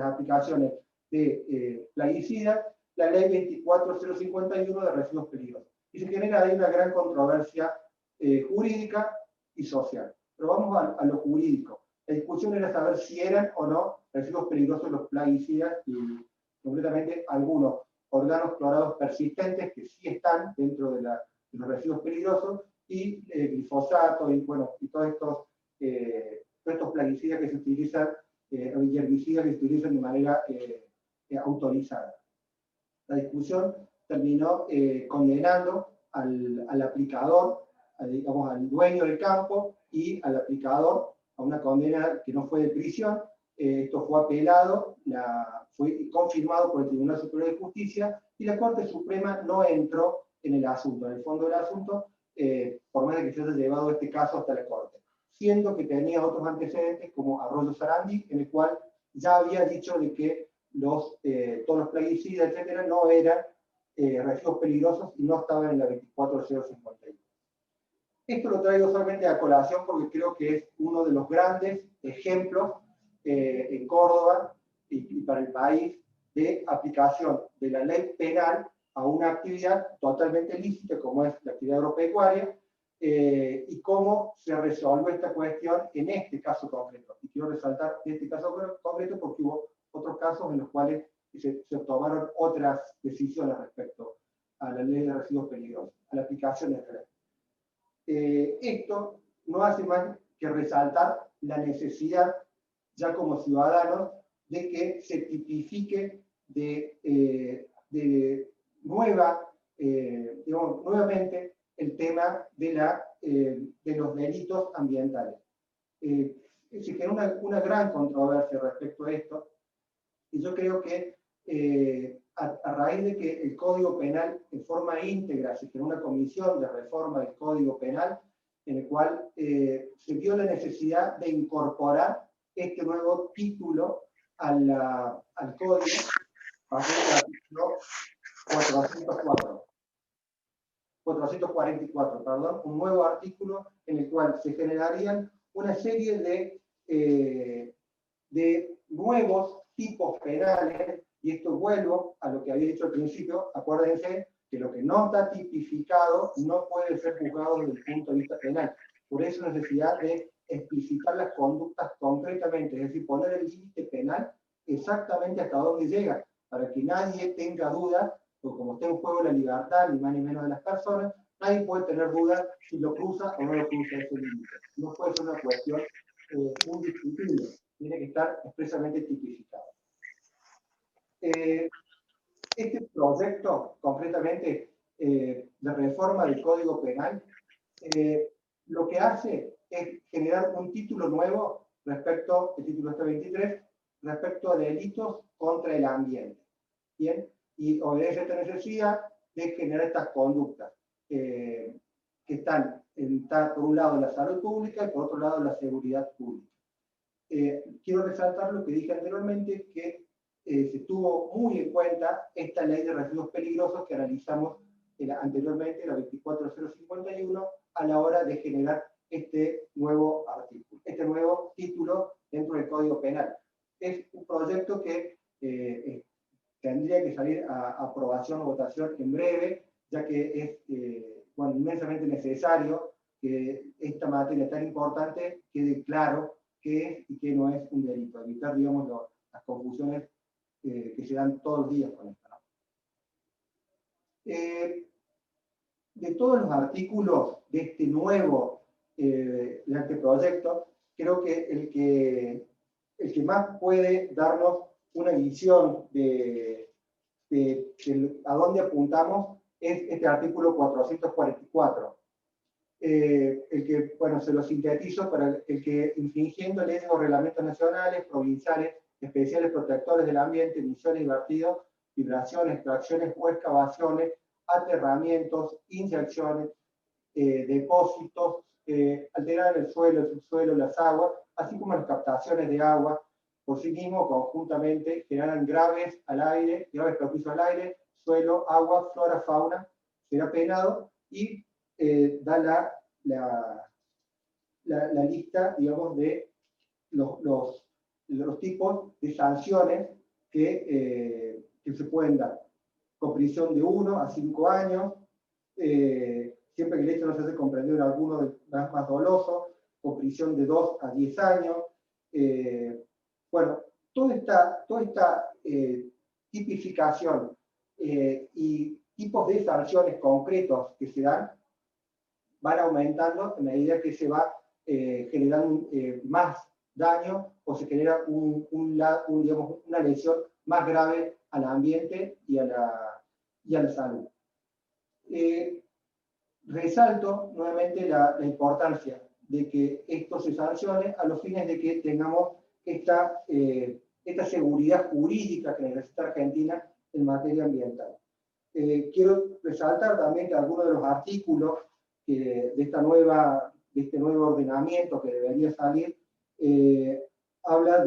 B: aplicaciones de plaguicidas la ley 24051 de residuos peligrosos. Y se genera ahí una gran controversia jurídica y social. Pero vamos a lo jurídico. La discusión era saber si eran o no residuos peligrosos los plaguicidas y concretamente algunos organos clorados persistentes que sí están dentro de los residuos peligrosos, y glifosato y todos estos plaguicidas que se utilizan, y herbicidas que se utilizan de manera autorizada. La discusión terminó condenando al aplicador, digamos, al dueño del campo y al aplicador a una condena que no fue de prisión. Esto fue apelado, fue confirmado por el Tribunal Superior de Justicia, y la Corte Suprema no entró en el asunto, en el fondo del asunto, por más de que se haya llevado este caso hasta la Corte, siendo que tenía otros antecedentes como Arroyo Sarandí, en el cual ya había dicho de que todos los plaguicidas, etcétera, no eran residuos peligrosos y no estaban en la 24051. Esto lo traigo solamente a colación porque creo que es uno de los grandes ejemplos en Córdoba y para el país de aplicación de la ley penal a una actividad totalmente lícita como es la actividad agropecuaria, y cómo se resolvió esta cuestión en este caso concreto. Y quiero resaltar este caso concreto porque hubo otros casos en los cuales se tomaron otras decisiones respecto a la ley de residuos peligrosos, a la aplicación de esta ley. Esto no hace más que resaltar la necesidad, ya como ciudadanos, de que se tipifique nuevamente el tema de los delitos ambientales. Se genera una gran controversia respecto a esto, y yo creo que a raíz de que el Código Penal en forma íntegra se generó una comisión de reforma del Código Penal, en el cual se vio la necesidad de incorporar este nuevo título al Código, a partir del artículo 444, perdón, un nuevo artículo en el cual se generarían una serie de nuevos tipos penales, y esto vuelvo a lo que había dicho al principio. Acuérdense que lo que no está tipificado no puede ser juzgado desde el punto de vista penal. Por eso necesidad de explicitar las conductas concretamente, es decir, poner el límite penal exactamente hasta dónde llega, para que nadie tenga dudas, porque como está en juego la libertad, ni más ni menos de las personas, nadie puede tener dudas si lo cruza o no lo cruza ese límite. No puede ser una cuestión indiscutible, tiene que estar expresamente tipificado. Este proyecto, concretamente, de reforma del Código Penal, lo que hace es generar un título nuevo respecto, el título este 23, respecto a delitos contra el ambiente. ¿Bien? Y obedece esta necesidad de generar estas conductas que están por un lado la salud pública y por otro lado la seguridad pública. Quiero resaltar lo que dije anteriormente, que se tuvo muy en cuenta esta ley de residuos peligrosos que analizamos anteriormente, la 24051, a la hora de generar este nuevo artículo, este nuevo título dentro del Código Penal. Es un proyecto que tendría que salir a aprobación o votación en breve, ya que es inmensamente necesario que esta materia tan importante quede claro qué es y qué no es un delito, evitar, digamos, las confusiones que se dan todos los días con esto, ¿no? De todos los artículos de este nuevo de este proyecto, creo que el que más puede darnos una visión de a dónde apuntamos es este artículo 444. El que, bueno, se lo sintetizo para el que, infringiendo leyes o reglamentos nacionales, provinciales, especiales protectores del ambiente, emisiones y vertidos, vibraciones, extracciones o excavaciones, aterramientos, inyecciones, depósitos, alterar el suelo, el subsuelo, las aguas, así como las captaciones de agua, por sí mismo, conjuntamente, generan graves perjuicios al aire, suelo, agua, flora, fauna, será penado, y da la lista, digamos, de los tipos de sanciones que se pueden dar. Con prisión de 1 a 5 años, siempre que el hecho no se hace comprendido en alguno más doloso, con prisión de 2 a 10 años. Bueno, toda esta tipificación y tipos de sanciones concretos que se dan van aumentando a medida que se va generando más daño o se genera digamos, una lesión más grave al ambiente y a la salud. Resalto nuevamente la importancia de que esto se sancione a los fines de que tengamos esta seguridad jurídica que necesita Argentina en materia ambiental. Quiero resaltar también que algunos de los artículos de este nuevo ordenamiento que debería salir habla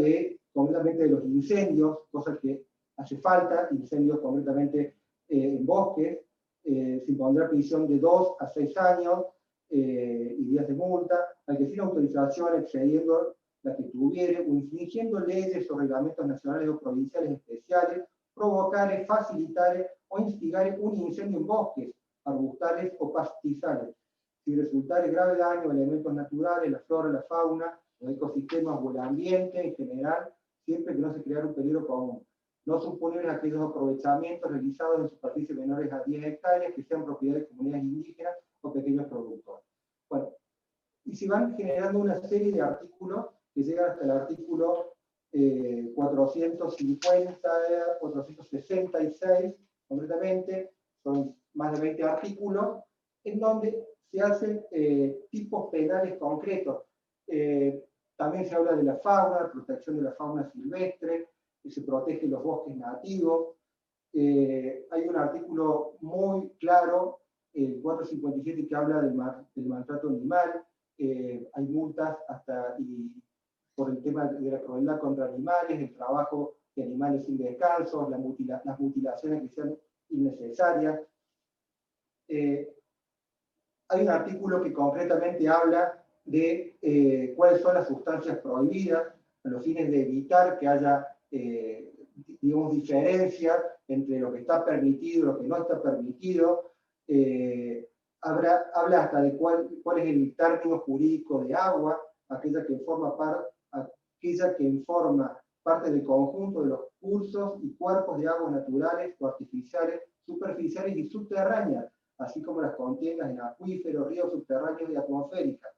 B: concretamente de los incendios, cosas que hace falta, incendios concretamente en bosques. Se impondrá prisión de 2 a 6 años y días de multa al que sin autorización excediendo la que tuviere o infringiendo leyes o reglamentos nacionales o provinciales especiales, provocar, facilitar o instigar un incendio en bosques, arbustales o pastizales, si resultare grave daño a elementos naturales, la flora, la fauna, los ecosistemas o el ambiente en general, siempre que no se creara un peligro común. No suponibles aquellos aprovechamientos realizados en superficies menores a 10 hectáreas que sean propiedad de comunidades indígenas o pequeños productores. Bueno, y se van generando una serie de artículos que llegan hasta el artículo 450, 466, concretamente, son más de 20 artículos, en donde se hacen tipos penales concretos. También se habla de la fauna, protección de la fauna silvestre, que se protegen los bosques nativos. Hay un artículo muy claro, el 457, que habla del maltrato animal. Hay multas por el tema de la crueldad contra animales, el trabajo de animales sin descanso, las mutilaciones que sean innecesarias. Hay un artículo que concretamente habla de cuáles son las sustancias prohibidas, a los fines de evitar que haya, digamos, diferencia entre lo que está permitido y lo que no está permitido. Habla hasta de cuál es el término jurídico de agua, aquella que forma parte del conjunto de los cursos y cuerpos de aguas naturales o artificiales, superficiales y subterráneas, así como las contiendas en acuíferos, ríos subterráneos y atmosféricas.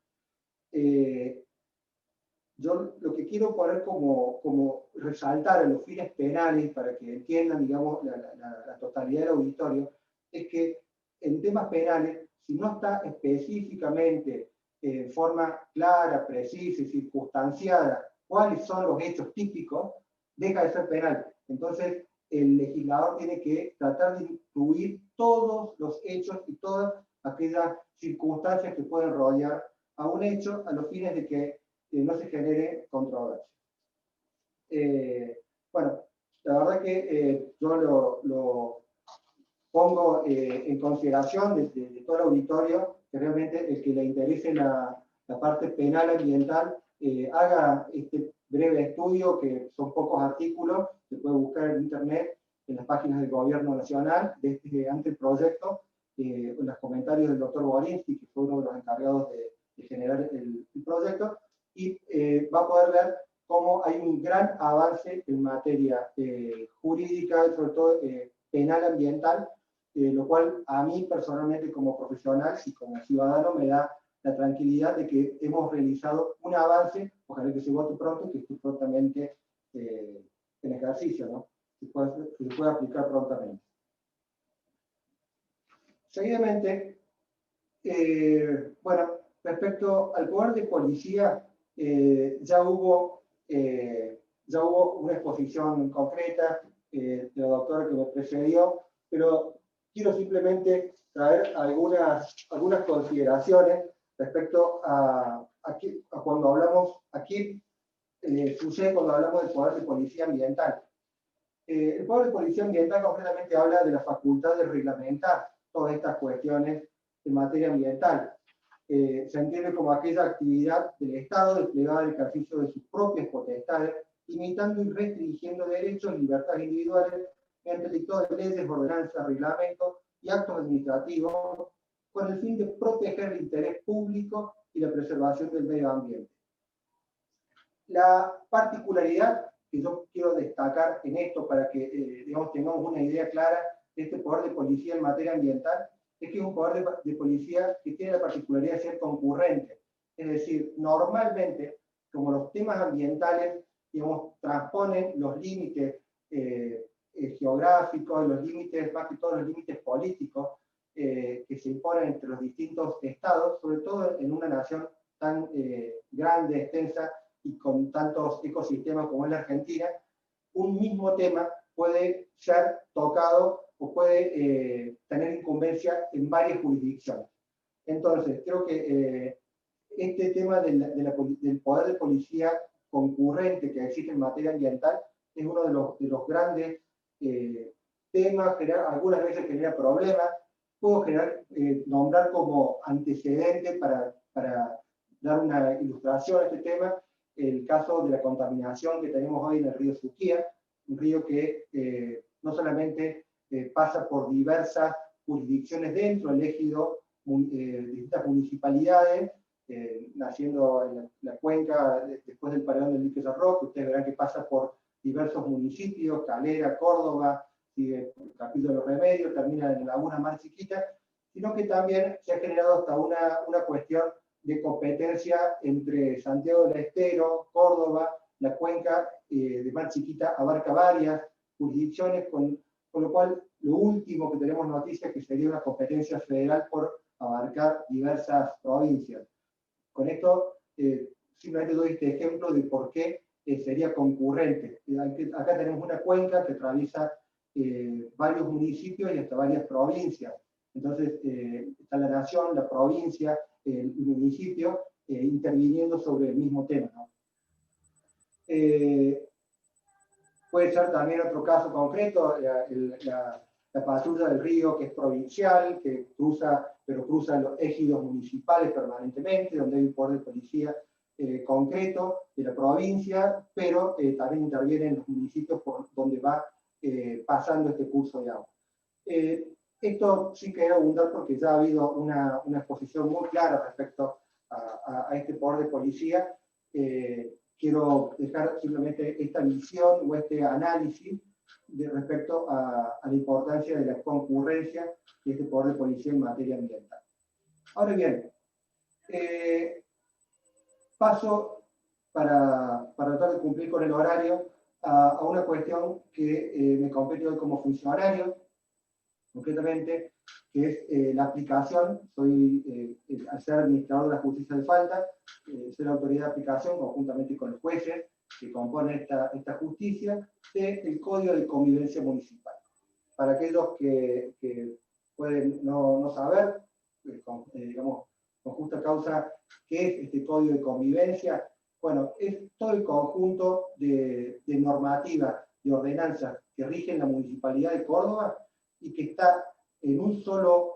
B: Yo lo que quiero poner como resaltar en los fines penales, para que entiendan, digamos, la totalidad del auditorio, es que en temas penales, si no está específicamente, en forma clara, precisa y circunstanciada, cuáles son los hechos típicos, deja de ser penal. Entonces, el legislador tiene que tratar de incluir todos los hechos y todas aquellas circunstancias que pueden rodear a un hecho, a los fines de que no se genere controversia. Bueno, la verdad que yo lo pongo en consideración de todo el auditorio, que realmente el que le interese la parte penal ambiental haga este breve estudio, que son pocos artículos, se puede buscar en internet, en las páginas del Gobierno Nacional, de este anteproyecto, en los comentarios del doctor Borinsky, que fue uno de los encargados de generar el proyecto, y va a poder ver cómo hay un gran avance en materia jurídica, sobre todo penal ambiental, lo cual a mí personalmente como profesional y como ciudadano me da la tranquilidad de que hemos realizado un avance, ojalá que se vote pronto y que esté prontamente en ejercicio, ¿no? Que se pueda aplicar prontamente. Seguidamente, bueno, respecto al poder de policía, ya hubo una exposición concreta de la doctora que me precedió, pero quiero simplemente traer algunas consideraciones respecto a cuando hablamos, aquí sucede cuando hablamos del poder de policía ambiental. El poder de policía ambiental concretamente habla de la facultad de reglamentar todas estas cuestiones en materia ambiental. Se entiende como aquella actividad del Estado desplegada en el ejercicio de sus propias potestades, limitando y restringiendo derechos y libertades individuales mediante el dictado de leyes, ordenanzas, reglamentos y actos administrativos, con el fin de proteger el interés público y la preservación del medio ambiente. La particularidad que yo quiero destacar en esto, para que digamos, tengamos una idea clara de este poder de policía en materia ambiental, es que es un poder de policía que tiene la particularidad de ser concurrente. Es decir, normalmente, como los temas ambientales, digamos, transponen los límites geográficos, los límites, más que todo los límites políticos que se imponen entre los distintos estados, sobre todo en una nación tan grande, extensa y con tantos ecosistemas como es la Argentina, un mismo tema puede ser tocado o puede tener incumbencia en varias jurisdicciones. Entonces, creo que este tema del poder de policía concurrente que existe en materia ambiental es uno de los grandes temas, algunas veces genera problemas. Puedo nombrar como antecedente para dar una ilustración a este tema el caso de la contaminación que tenemos hoy en el río Suquía, un río que no solamente pasa por diversas jurisdicciones dentro del ejido distintas municipalidades, naciendo en la cuenca después del paredón del dique Cerró, que ustedes verán que pasa por diversos municipios, Calera, Córdoba, sigue el capítulo de los Remedios, termina en Laguna Mar Chiquita, sino que también se ha generado hasta una cuestión de competencia entre Santiago del Estero, Córdoba, la cuenca de Mar Chiquita abarca varias jurisdicciones, con lo cual lo último que tenemos noticia es que sería una competencia federal por abarcar diversas provincias. Con esto simplemente doy este ejemplo de por qué sería concurrente. Acá tenemos una cuenca que atraviesa varios municipios y hasta varias provincias. Entonces está la nación, la provincia, el municipio interviniendo sobre el mismo tema, ¿no? Puede ser también otro caso concreto, la patrulla del río, que es provincial, que cruza los ejidos municipales permanentemente, donde hay un poder de policía concreto de la provincia, pero también intervienen los municipios por donde va pasando este curso de agua. Esto sí quería abundar porque ya ha habido una exposición muy clara respecto a este poder de policía. Quiero dejar simplemente esta visión o este análisis respecto a la importancia de la concurrencia de este poder de policía en materia ambiental. Ahora bien, paso para tratar de cumplir con el horario a una cuestión que me compete hoy como funcionario, concretamente, que es la aplicación. Soy, al ser administrador de la justicia de falta, soy la autoridad de aplicación, conjuntamente con los jueces que componen esta justicia, del Código de Convivencia Municipal. Para aquellos que pueden no saber, digamos, con justa causa, ¿qué es este Código de Convivencia? Bueno, es todo el conjunto de normativas y ordenanzas que rigen la Municipalidad de Córdoba y que está en un solo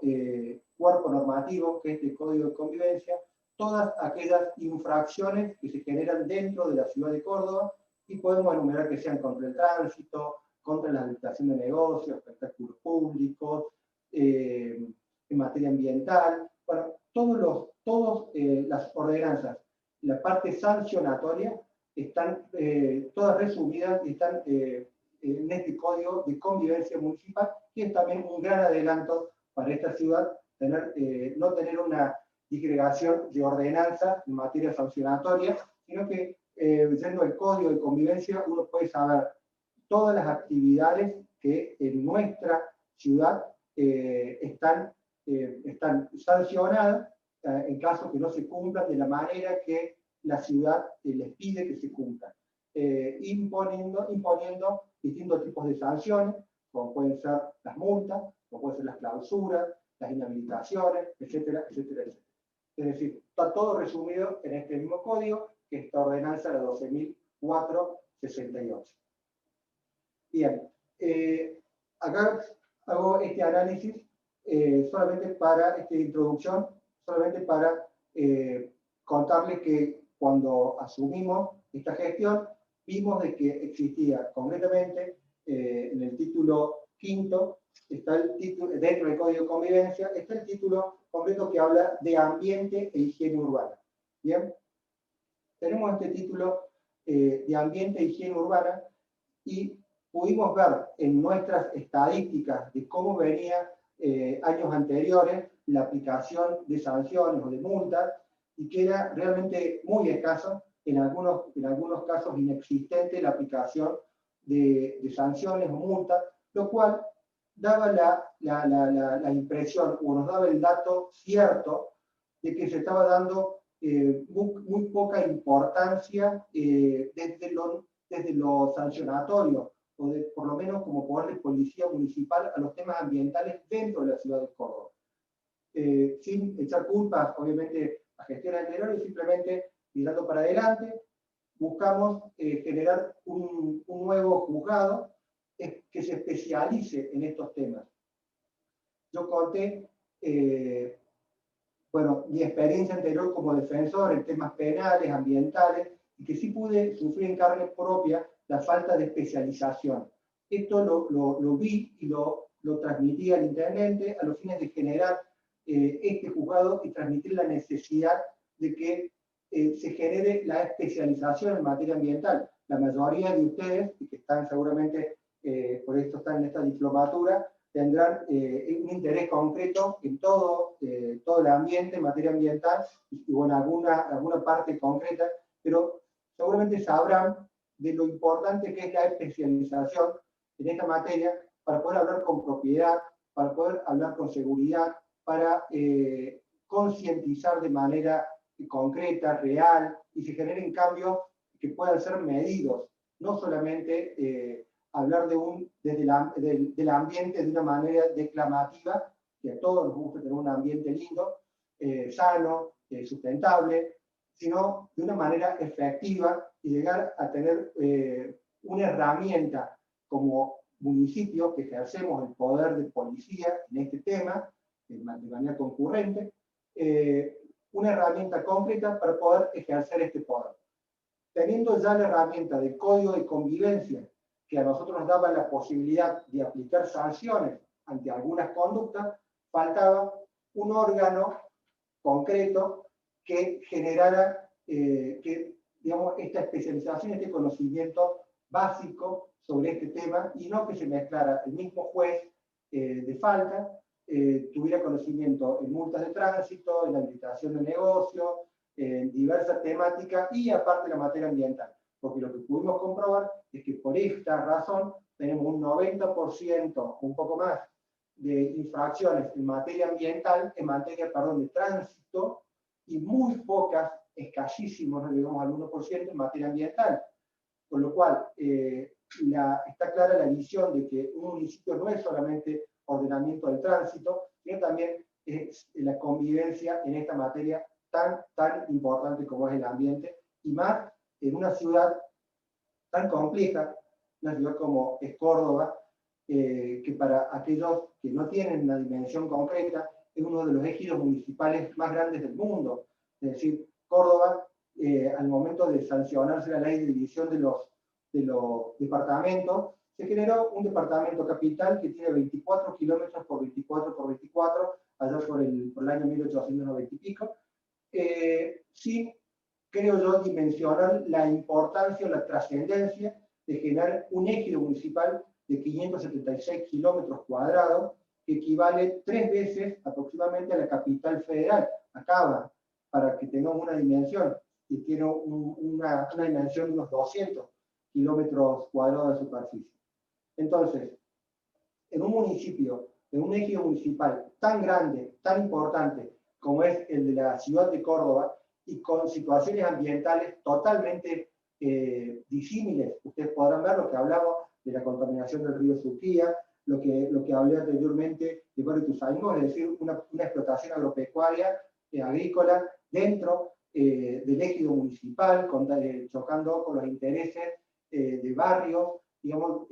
B: cuerpo normativo, que es el Código de Convivencia, todas aquellas infracciones que se generan dentro de la ciudad de Córdoba, y podemos enumerar que sean contra el tránsito, contra la habilitación de negocios, espectáculos públicos, en materia ambiental. Bueno, todas las ordenanzas, la parte sancionatoria, están todas resumidas y están en este Código de Convivencia Municipal, que es también un gran adelanto para esta ciudad, no tener una disgregación de ordenanza en materia sancionatoria, sino que yendo al Código de Convivencia uno puede saber todas las actividades que en nuestra ciudad están sancionadas en caso que no se cumplan de la manera que la ciudad les pide que se cumplan, imponiendo distintos tipos de sanciones, como pueden ser las multas, como pueden ser las clausuras, las inhabilitaciones, etcétera, etcétera, etcétera. Es decir, está todo resumido en este mismo código, que esta ordenanza, la 12.468. Bien, acá hago este análisis solamente para esta introducción, solamente para contarles que cuando asumimos esta gestión, vimos de que existía concretamente en el título quinto, está el título, dentro del Código de Convivencia, está el título concreto que habla de ambiente e higiene urbana. Bien, tenemos este título de ambiente e higiene urbana y pudimos ver en nuestras estadísticas de cómo venía años anteriores la aplicación de sanciones o de multas, y que era realmente muy escaso, en algunos casos inexistente la aplicación de sanciones o multas, lo cual daba la impresión, o nos daba el dato cierto, de que se estaba dando muy poca importancia desde lo sancionatorio, o por lo menos como poder de policía municipal, a los temas ambientales dentro de la ciudad de Córdoba. Sin echar culpas, obviamente, a gestiones anteriores, simplemente mirando para adelante, buscamos generar un nuevo juzgado que se especialice en estos temas. Yo conté, mi experiencia anterior como defensor en temas penales, ambientales, y que sí pude sufrir en carne propia la falta de especialización. Esto lo vi y lo transmití al intendente a los fines de generar este juzgado y transmitir la necesidad de que se genere la especialización en materia ambiental. La mayoría de ustedes, y que están seguramente, por esto están en esta diplomatura, tendrán un interés concreto en todo el ambiente, en materia ambiental, y bueno, alguna parte concreta, pero seguramente sabrán de lo importante que es la especialización en esta materia para poder hablar con propiedad, para poder hablar con seguridad, para concientizar de manera concreta, real, y se generen cambios que puedan ser medidos, no solamente hablar del ambiente de una manera declamativa, que a todos nos gusta tener un ambiente lindo, sano, sustentable, sino de una manera efectiva y llegar a tener una herramienta como municipio que ejercemos el poder de policía en este tema, de manera concurrente, una herramienta concreta para poder ejercer este poder. Teniendo ya la herramienta del Código de Convivencia, que a nosotros nos daba la posibilidad de aplicar sanciones ante algunas conductas, faltaba un órgano concreto que generara digamos, esta especialización, este conocimiento básico sobre este tema, y no que se mezclara el mismo juez de falta, tuviera conocimiento en multas de tránsito, en la habilitación de negocio, en diversas temáticas y aparte la materia ambiental. Porque lo que pudimos comprobar es que por esta razón tenemos un 90%, un poco más, de infracciones en materia ambiental, de tránsito, y muy pocas, escasísimos, no llegamos al 1% en materia ambiental. Con lo cual, está clara la visión de que un municipio no es solamente ordenamiento del tránsito, sino también es la convivencia en esta materia tan importante como es el ambiente, y más en una ciudad tan compleja, una ciudad como es Córdoba, que para aquellos que no tienen una dimensión concreta, es uno de los ejidos municipales más grandes del mundo. Es decir, Córdoba, al momento de sancionarse la ley de división de los departamentos, se generó un departamento capital que tiene 24 kilómetros por 24 por 24, allá por el año 1890 y pico, sin, creo yo, dimensionar la importancia o la trascendencia de generar un ejido municipal de 576 kilómetros cuadrados, que equivale 3 veces aproximadamente a la capital federal. Acaba, para que tengamos una dimensión, y tiene una dimensión de unos 200 kilómetros cuadrados de superficie. Entonces, en un municipio, en un ejido municipal tan grande, tan importante como es el de la ciudad de Córdoba, y con situaciones ambientales totalmente disímiles, ustedes podrán ver lo que hablamos de la contaminación del río Suquía, lo que hablé anteriormente de Barrio Ituzaingó, es decir, una explotación agropecuaria, agrícola, dentro del ejido municipal, chocando con los intereses de barrios, digamos,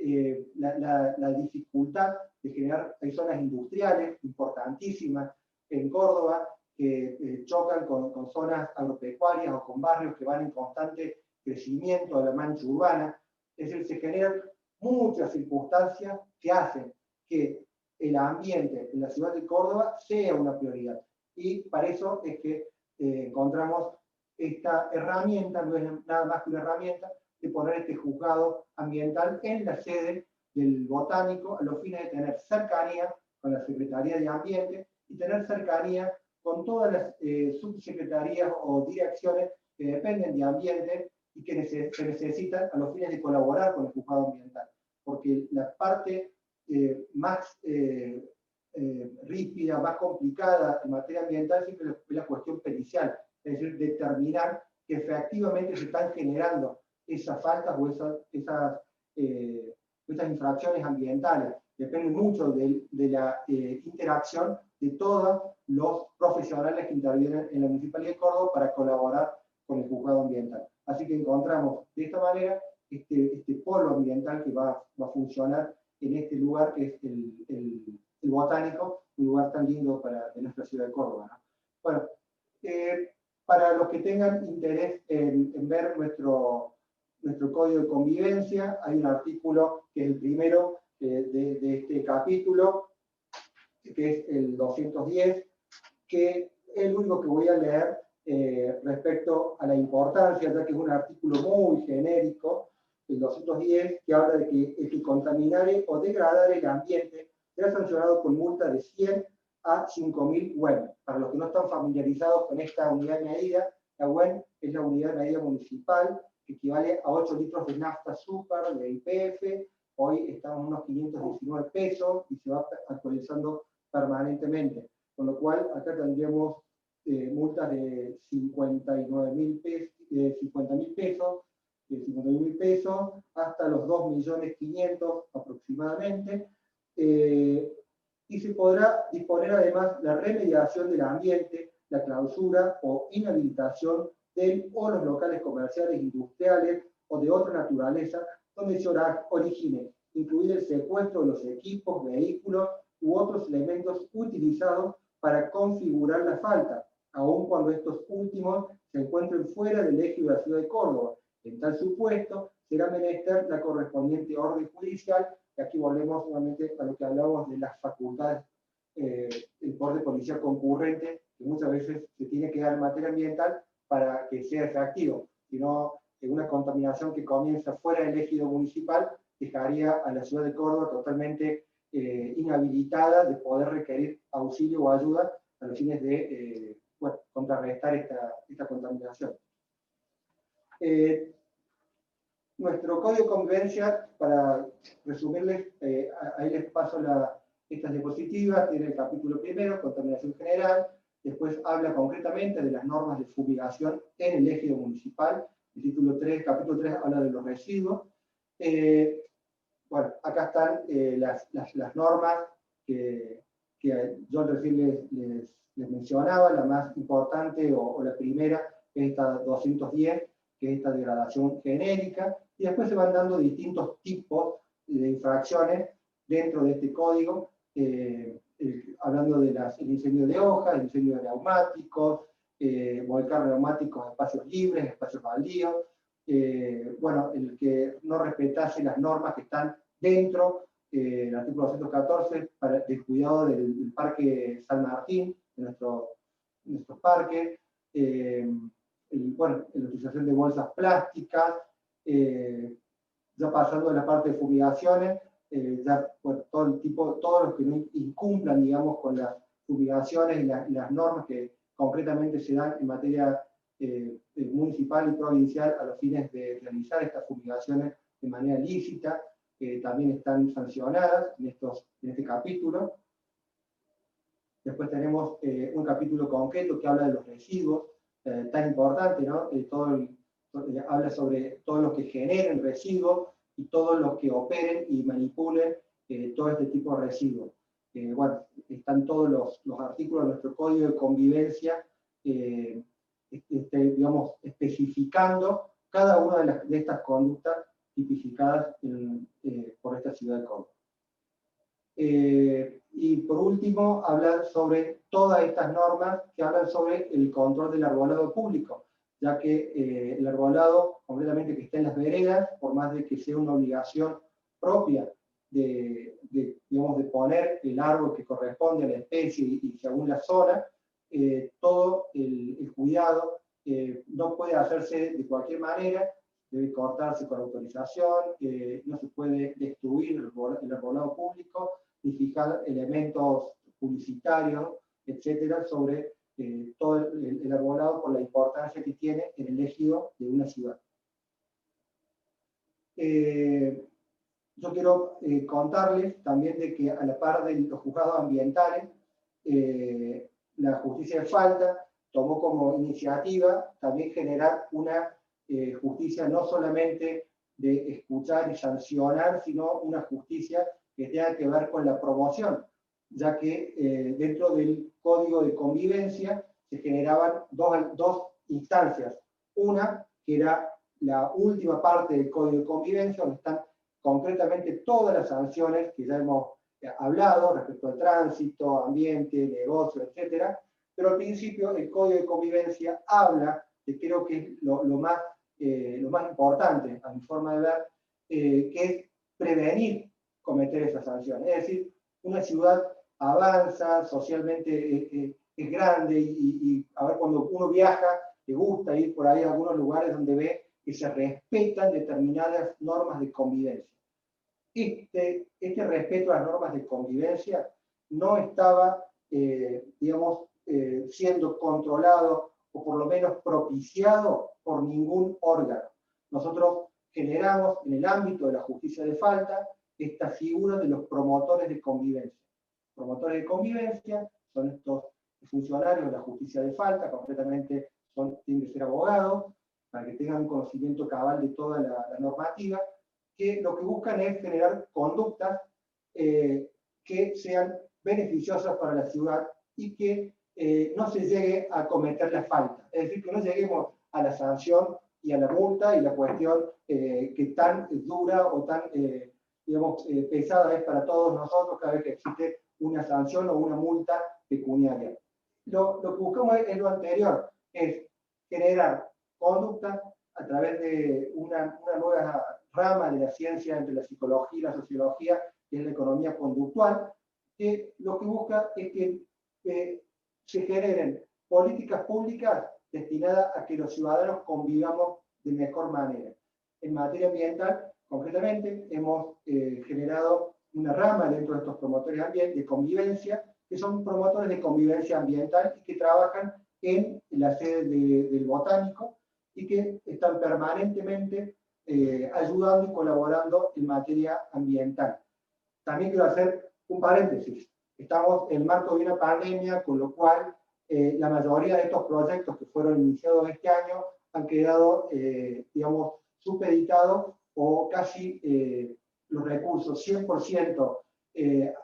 B: la dificultad de generar, hay zonas industriales importantísimas en Córdoba que chocan con zonas agropecuarias o con barrios que van en constante crecimiento de la mancha urbana. Es decir, se generan muchas circunstancias que hacen que el ambiente en la ciudad de Córdoba sea una prioridad. Y para eso es que encontramos esta herramienta, no es nada más que una herramienta, de poner este juzgado ambiental en la sede del Botánico, a los fines de tener cercanía con la Secretaría de Ambiente y tener cercanía con todas las subsecretarías o direcciones que dependen de ambiente y que se necesitan a los fines de colaborar con el juzgado ambiental. Porque la parte más rígida, más complicada en materia ambiental siempre es la cuestión pericial, es decir, determinar que efectivamente se están generando esas faltas o esas infracciones ambientales. Depende mucho de la interacción de todos los profesionales que intervienen en la Municipalidad de Córdoba para colaborar con el juzgado ambiental. Así que encontramos de esta manera este polo ambiental que va a funcionar en este lugar que es el Botánico, un lugar tan lindo de nuestra ciudad de Córdoba, ¿no? Bueno, para los que tengan interés en ver nuestro código de convivencia, hay un artículo que es el primero de este capítulo, que es el 210, que es el único que voy a leer respecto a la importancia, ya que es un artículo muy genérico, el 210, que habla de que el que contaminare o degradare el ambiente será sancionado con multa de 100 a 5.000 WEN. Para los que no están familiarizados con esta unidad de medida, la WEN es la unidad de medida municipal, que equivale a 8 litros de nafta super, de YPF. Hoy estamos en unos 519 pesos y se va actualizando permanentemente. Con lo cual, acá tendríamos multas de 50.000 pesos, de 50.000 pesos hasta los 2.500.000 aproximadamente. Y se podrá disponer además la remediación del ambiente, la clausura o inhabilitación del o los locales comerciales, industriales o de otra naturaleza donde se origine, incluido el secuestro de los equipos, vehículos u otros elementos utilizados para configurar la falta, aun cuando estos últimos se encuentren fuera del eje de la ciudad de Córdoba. En tal supuesto, será menester la correspondiente orden judicial, y aquí volvemos nuevamente a lo que hablábamos de las facultades del poder de policía concurrente, que muchas veces se tiene que dar en materia ambiental para que sea efectivo, sino una contaminación que comienza fuera del ejido municipal dejaría a la ciudad de Córdoba totalmente inhabilitada de poder requerir auxilio o ayuda a los fines de contrarrestar esta contaminación. Nuestro código de convivencia, para resumirles, ahí les paso estas diapositivas, tiene el capítulo primero, contaminación general, después habla concretamente de las normas de fumigación en el ejido municipal, el título 3, capítulo 3 habla de los residuos. Bueno, acá están las normas que yo recién les mencionaba, la más importante o la primera es esta 210, que es esta degradación genérica, y después se van dando distintos tipos de infracciones dentro de este código, hablando del incendio de hojas, el incendio de neumáticos, volcar neumáticos a espacios libres, espacios baldíos, bueno, el que no respetase las normas que están dentro del artículo 214 para el cuidado del Parque San Martín, de nuestro parque, bueno, la utilización de bolsas plásticas, ya pasando de la parte de fumigaciones, ya bueno, todos los que no incumplan, digamos, con las fumigaciones y las normas que concretamente se dan en materia municipal y provincial a los fines de realizar estas fumigaciones de manera lícita, también están sancionadas en este capítulo. Después tenemos un capítulo concreto que habla de los residuos, tan importante, ¿no? Habla sobre todos los que generen residuos y todos los que operen y manipulen todo este tipo de residuos. Bueno, están todos los artículos de nuestro código de convivencia, digamos, especificando cada una de estas conductas tipificadas por esta ciudad de Córdoba. Y por último, hablar sobre todas estas normas que hablan sobre el control del arbolado público, ya que el arbolado, completamente que está en las veredas, por más de que sea una obligación propia digamos, de poner el árbol que corresponde a la especie y según la zona, todo el cuidado no puede hacerse de cualquier manera, debe cortarse con autorización, no se puede destruir el arbolado público, ni fijar elementos publicitarios, etcétera, sobre todo el arbolado por la importancia que tiene en el ejido de una ciudad. Yo quiero contarles también de que a la par de los juzgados ambientales, la justicia de falta tomó como iniciativa también generar una justicia no solamente de escuchar y sancionar, sino una justicia que tenga que ver con la promoción, ya que dentro del código de convivencia se generaban dos instancias. Una, que era la última parte del código de convivencia, donde están concretamente todas las sanciones que ya hemos hablado respecto al tránsito, ambiente, negocio, etc. Pero al principio el código de convivencia habla, que creo que es lo más importante a mi forma de ver, que es prevenir cometer esas sanciones. Es decir, una ciudad avanza, socialmente es grande y a ver, cuando uno viaja, le gusta ir por ahí a algunos lugares donde ve que se respetan determinadas normas de convivencia. Este respeto a las normas de convivencia no estaba, digamos, siendo controlado o por lo menos propiciado por ningún órgano. Nosotros generamos en el ámbito de la justicia de falta esta figura de los promotores de convivencia. Promotores de convivencia son estos funcionarios de la justicia de falta, concretamente tienen que ser abogados, para que tengan un conocimiento cabal de toda la normativa, que lo que buscan es generar conductas que sean beneficiosas para la ciudad y que no se llegue a cometer la falta. Es decir, que no lleguemos a la sanción y a la multa y la cuestión que tan dura o tan digamos, pesada es para todos nosotros cada vez que existe una sanción o una multa pecuniaria. Lo que buscamos es lo anterior, es generar conductas a través de una nueva rama de la ciencia entre la psicología y la sociología, que es la economía conductual, que lo que busca es que se generen políticas públicas destinadas a que los ciudadanos convivamos de mejor manera. En materia ambiental, concretamente, hemos generado una rama dentro de estos promotores de convivencia, que son promotores de convivencia ambiental y que trabajan en la sede del Botánico y que están permanentemente ayudando y colaborando en materia ambiental. También quiero hacer un paréntesis. Estamos en marco de una pandemia, con lo cual la mayoría de estos proyectos que fueron iniciados este año han quedado, digamos, supeditados o casi los recursos 100%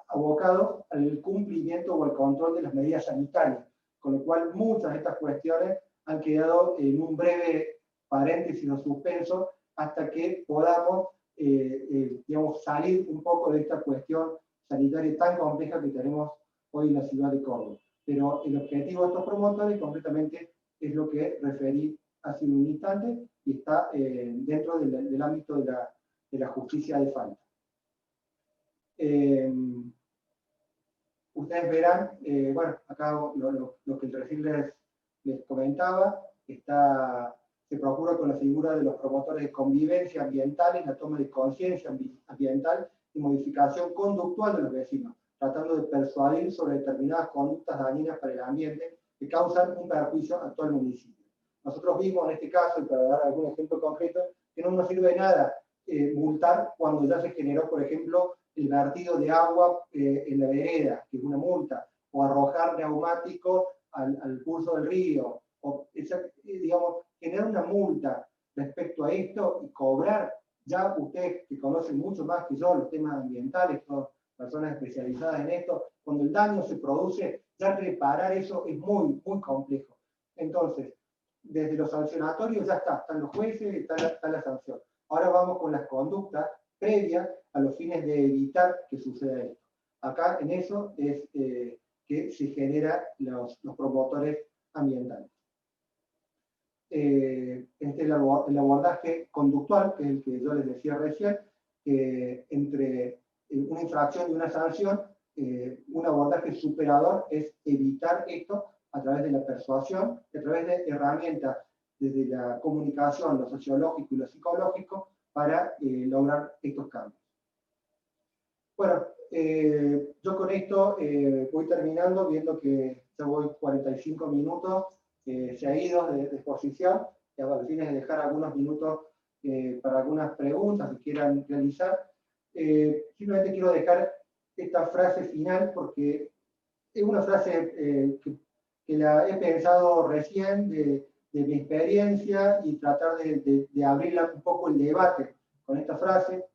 B: abocados al cumplimiento o al control de las medidas sanitarias, con lo cual muchas de estas cuestiones han quedado en un breve paréntesis o suspenso hasta que podamos digamos, salir un poco de esta cuestión sanitaria tan compleja que tenemos hoy en la ciudad de Córdoba. Pero el objetivo de estos promotores concretamente es lo que referí hace un instante y está dentro del ámbito de la justicia de falta. Ustedes verán, bueno, acá lo que recién les comentaba, se procura con la figura de los promotores de convivencia ambiental en la toma de conciencia ambiental y modificación conductual de los vecinos, tratando de persuadir sobre determinadas conductas dañinas para el ambiente que causan un perjuicio a todo el municipio. Nosotros vimos en este caso, y para dar algún ejemplo concreto, que no nos sirve de nada multar cuando ya se generó, por ejemplo, el vertido de agua en la vereda, que es una multa, o arrojar neumáticos al curso del río, o digamos, generar una multa respecto a esto y cobrar. Ya ustedes que conocen mucho más que yo los temas ambientales, todas personas especializadas en esto, cuando el daño se produce, ya reparar eso es muy, muy complejo. Entonces, desde los sancionatorios ya están los jueces, está la sanción. Ahora vamos con las conductas previas a los fines de evitar que suceda esto. Acá en eso es que se generan los promotores ambientales. El abordaje conductual, que es el que yo les decía recién, que entre una infracción y una sanción, un abordaje superador es evitar esto a través de la persuasión, a través de herramientas desde la comunicación, lo sociológico y lo psicológico, para lograr estos cambios. Bueno, yo con esto voy terminando, viendo que ya voy 45 minutos seguidos de exposición, y a fines de dejar algunos minutos para algunas preguntas que quieran realizar. Simplemente quiero dejar esta frase final porque es una frase que la he pensado recién de mi experiencia y tratar de abrirla un poco el debate con esta frase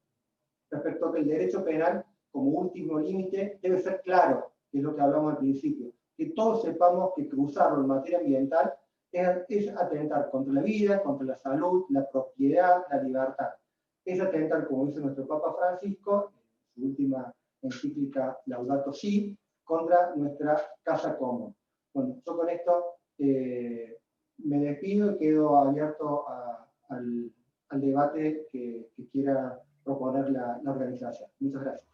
B: respecto a que el derecho penal como último límite debe ser claro, que es lo que hablamos al principio, que todos sepamos que cruzarlo en materia ambiental es atentar contra la vida, contra la salud, la propiedad, la libertad. Es atentar, como dice nuestro Papa Francisco, en su última encíclica Laudato Si, contra nuestra casa común. Bueno, yo con esto me despido y quedo abierto al debate que quiera proponer la organización. Muchas gracias.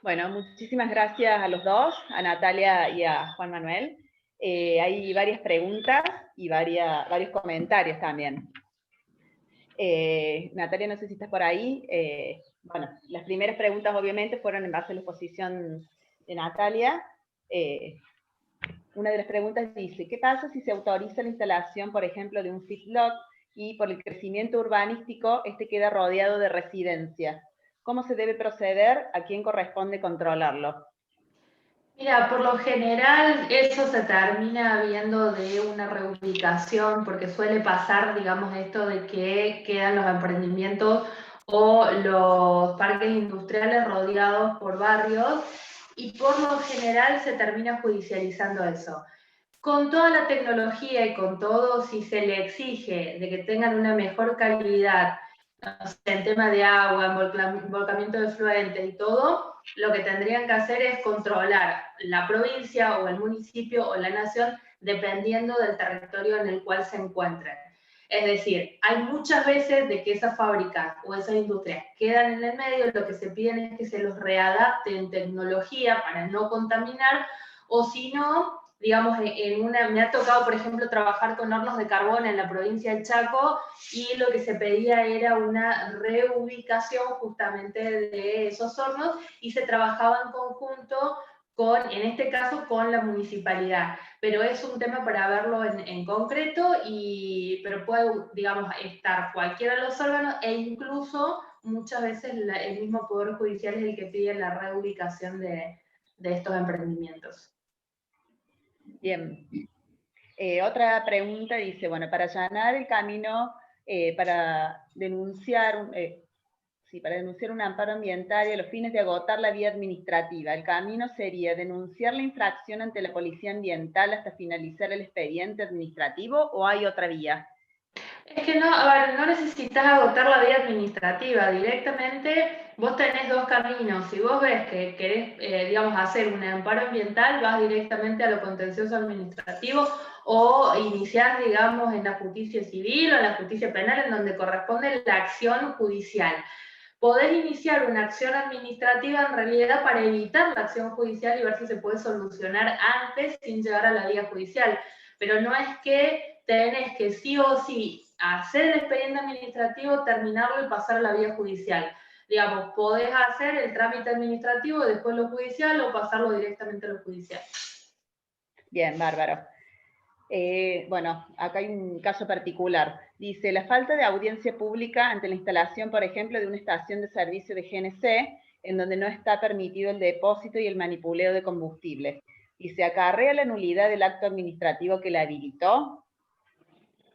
A: Bueno, muchísimas gracias a los dos, a Natalia y a Juan Manuel. Hay varias preguntas y varios comentarios también. Natalia, no sé si estás por ahí. Bueno, las primeras preguntas obviamente fueron en base a la exposición de Natalia. Una de las preguntas dice, ¿qué pasa si se autoriza la instalación, por ejemplo, de un feedlot y por el crecimiento urbanístico este queda rodeado de residencias? ¿Cómo se debe proceder? ¿A quién corresponde controlarlo?
C: Mira, por lo general eso se termina viendo de una reubicación, porque suele pasar, digamos, esto de que quedan los emprendimientos o los parques industriales rodeados por barrios, y por lo general se termina judicializando eso. Con toda la tecnología y con todo, si se le exige de que tengan una mejor calidad, no sé, en tema de agua, embolcamiento de efluentes y todo, lo que tendrían que hacer es controlar la provincia o el municipio o la nación dependiendo del territorio en el cual se encuentren. Es decir, hay muchas veces de que esas fábricas o esas industrias quedan en el medio, lo que se piden es que se los readapte en tecnología para no contaminar, o si no, digamos, me ha tocado, por ejemplo, trabajar con hornos de carbón en la provincia del Chaco, y lo que se pedía era una reubicación justamente de esos hornos, y se trabajaba en conjunto con, en este caso, con la municipalidad. Pero es un tema para verlo en concreto, pero puede, digamos, estar cualquiera de los órganos, e incluso muchas veces el mismo Poder Judicial es el que pide la reubicación de estos emprendimientos.
A: Bien. Otra pregunta dice, bueno, para allanar el camino, para denunciar un amparo ambiental y a los fines de agotar la vía administrativa, ¿el camino sería denunciar la infracción ante la policía ambiental hasta finalizar el expediente administrativo o hay otra vía?
C: Es que no, a ver, no necesitas agotar la vía administrativa, directamente vos tenés dos caminos. Si vos ves que querés, digamos, hacer un amparo ambiental, vas directamente a lo contencioso administrativo, o iniciás, digamos, en la justicia civil o en la justicia penal, en donde corresponde la acción judicial. Podés iniciar una acción administrativa en realidad para evitar la acción judicial y ver si se puede solucionar antes sin llegar a la vía judicial. Pero no es que tenés que sí o sí hacer el expediente administrativo, terminarlo y pasar a la vía judicial. Digamos, podés hacer el trámite administrativo, después lo judicial, o pasarlo directamente a lo judicial.
A: Bien, bárbaro. Bueno, acá hay un caso particular. Dice, la falta de audiencia pública ante la instalación, por ejemplo, de una estación de servicio de GNC, en donde no está permitido el depósito y el manipuleo de combustible. Dice, ¿acarrea la nulidad del acto administrativo que la habilitó?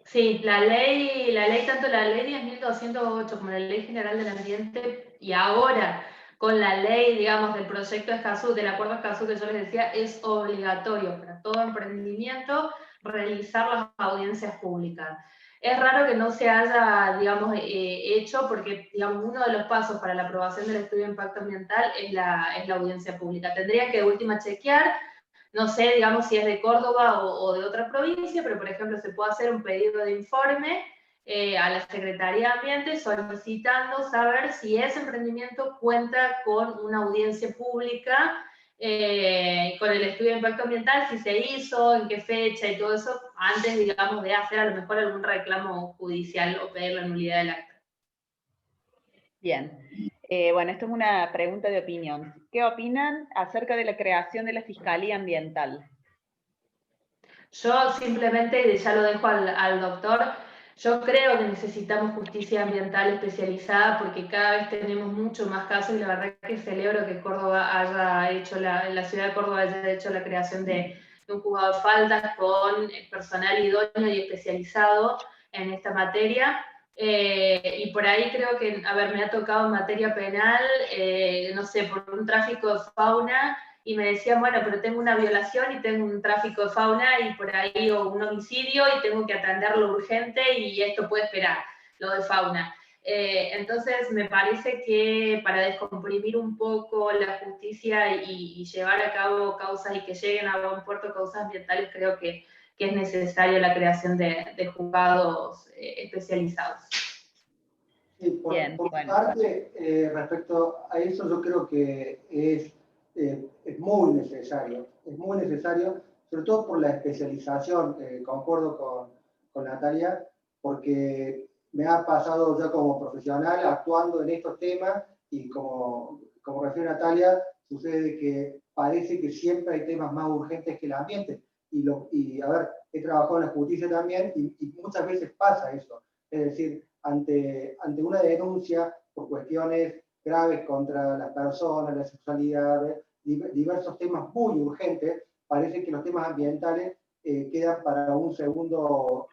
C: Sí, la ley, tanto la ley 10.208 como la Ley General del Ambiente, y ahora con la ley, digamos, del proyecto Escazú, del acuerdo Escazú que yo les decía, es obligatorio para todo emprendimiento realizar las audiencias públicas. Es raro que no se haya, digamos, hecho, porque, digamos, uno de los pasos para la aprobación del estudio de impacto ambiental es la audiencia pública. Tendría que de última chequear, no sé, digamos, si es de Córdoba o de otra provincia, pero por ejemplo se puede hacer un pedido de informe a la Secretaría de Ambiente solicitando saber si ese emprendimiento cuenta con una audiencia pública, con el estudio de impacto ambiental, si se hizo, en qué fecha y todo eso, antes, digamos, de hacer a lo mejor algún reclamo judicial o pedir la nulidad del acta.
A: Bien. Bueno, esto es una pregunta de opinión. ¿Qué opinan acerca de la creación de la Fiscalía Ambiental?
C: Yo simplemente, ya lo dejo al doctor, yo creo que necesitamos justicia ambiental especializada, porque cada vez tenemos mucho más casos, y la verdad que celebro que Córdoba haya hecho, la ciudad de Córdoba haya hecho la creación de un juzgado de faltas con personal idóneo y especializado en esta materia. Y por ahí creo que, a ver, me ha tocado en materia penal, no sé, por un tráfico de fauna, y me decían, bueno, pero tengo una violación y tengo un tráfico de fauna y por ahí, o un homicidio, y tengo que atenderlo urgente y esto puede esperar, lo de fauna. Entonces me parece que para descomprimir un poco la justicia y llevar a cabo causas y que lleguen a buen puerto causas ambientales, creo que es necesaria la creación de juzgados especializados.
B: Sí, por
A: Bien,
B: mi
A: bueno.
B: parte, respecto a eso, yo creo que es muy necesario, sobre todo por la especialización, concuerdo con Natalia, porque me ha pasado ya como profesional actuando en estos temas y como refiere Natalia, sucede que parece que siempre hay temas más urgentes que el ambiente. Y a ver, he trabajado en la justicia también y muchas veces pasa eso. Es decir, ante una denuncia por cuestiones graves contra las personas, la sexualidad, diversos temas muy urgentes, parece que los temas ambientales quedan para un segundo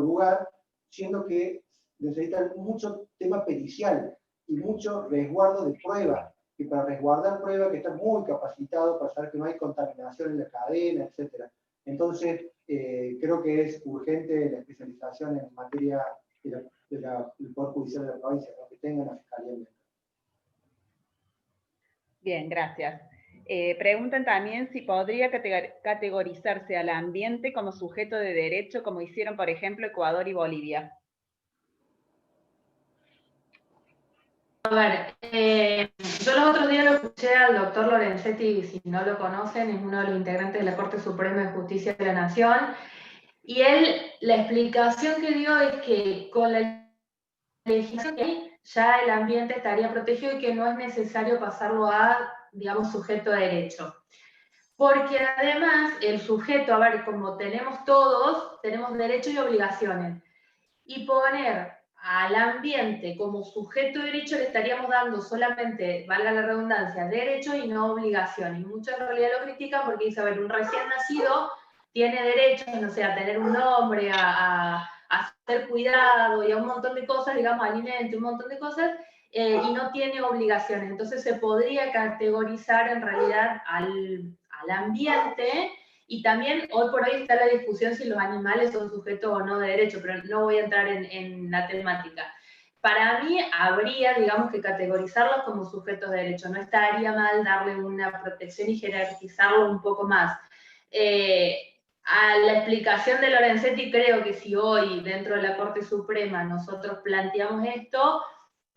B: lugar, siendo que necesitan mucho tema pericial y mucho resguardo de pruebas, y para resguardar pruebas hay que estar muy capacitado para saber que no hay contaminación en la cadena, etc. Entonces, creo que es urgente la especialización en materia del Poder Judicial de la provincia, ¿no? Que tenga la Fiscalía Ambiental.
A: Bien, gracias. Preguntan también si podría categorizarse al ambiente como sujeto de derecho, como hicieron, por ejemplo, Ecuador y Bolivia.
C: A ver, yo los otros días lo escuché al doctor Lorenzetti, si no lo conocen, es uno de los integrantes de la Corte Suprema de Justicia de la Nación, y él, la explicación que dio es que con la legislación que hay, ya el ambiente estaría protegido y que no es necesario pasarlo a, digamos, sujeto de derecho. Porque además el sujeto, a ver, como tenemos todos, tenemos derechos y obligaciones. Y poner al ambiente como sujeto de derecho le estaríamos dando solamente, valga la redundancia, derechos y no obligaciones. Y muchos en realidad lo critican porque dicen, a ver, un recién nacido tiene derechos, no sé, a tener un nombre, a ser cuidado y a un montón de cosas, digamos, alimento, un montón de cosas, y no tiene obligaciones. Entonces se podría categorizar en realidad al ambiente. Y también hoy por hoy está la discusión si los animales son sujetos o no de derecho, pero no voy a entrar en la temática. Para mí habría, digamos, que categorizarlos como sujetos de derecho. No estaría mal darle una protección y jerarquizarlo un poco más. A la explicación de Lorenzetti, creo que si hoy dentro de la Corte Suprema nosotros planteamos esto,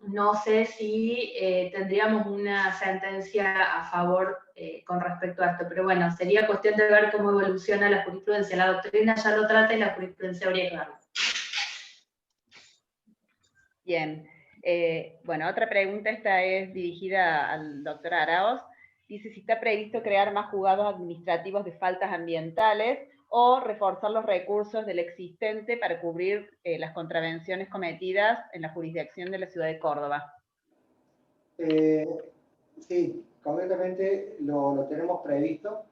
C: no sé si tendríamos una sentencia a favor con respecto a esto, pero bueno, sería cuestión de ver cómo evoluciona la jurisprudencia. La doctrina ya lo trata y la jurisprudencia habría que verlo.
A: Bien. Bueno, otra pregunta, esta es dirigida al doctor Araoz. Dice si está previsto crear más juzgados administrativos de faltas ambientales o reforzar los recursos del existente para cubrir las contravenciones cometidas en la jurisdicción de la ciudad de Córdoba.
B: Sí, concretamente lo tenemos previsto.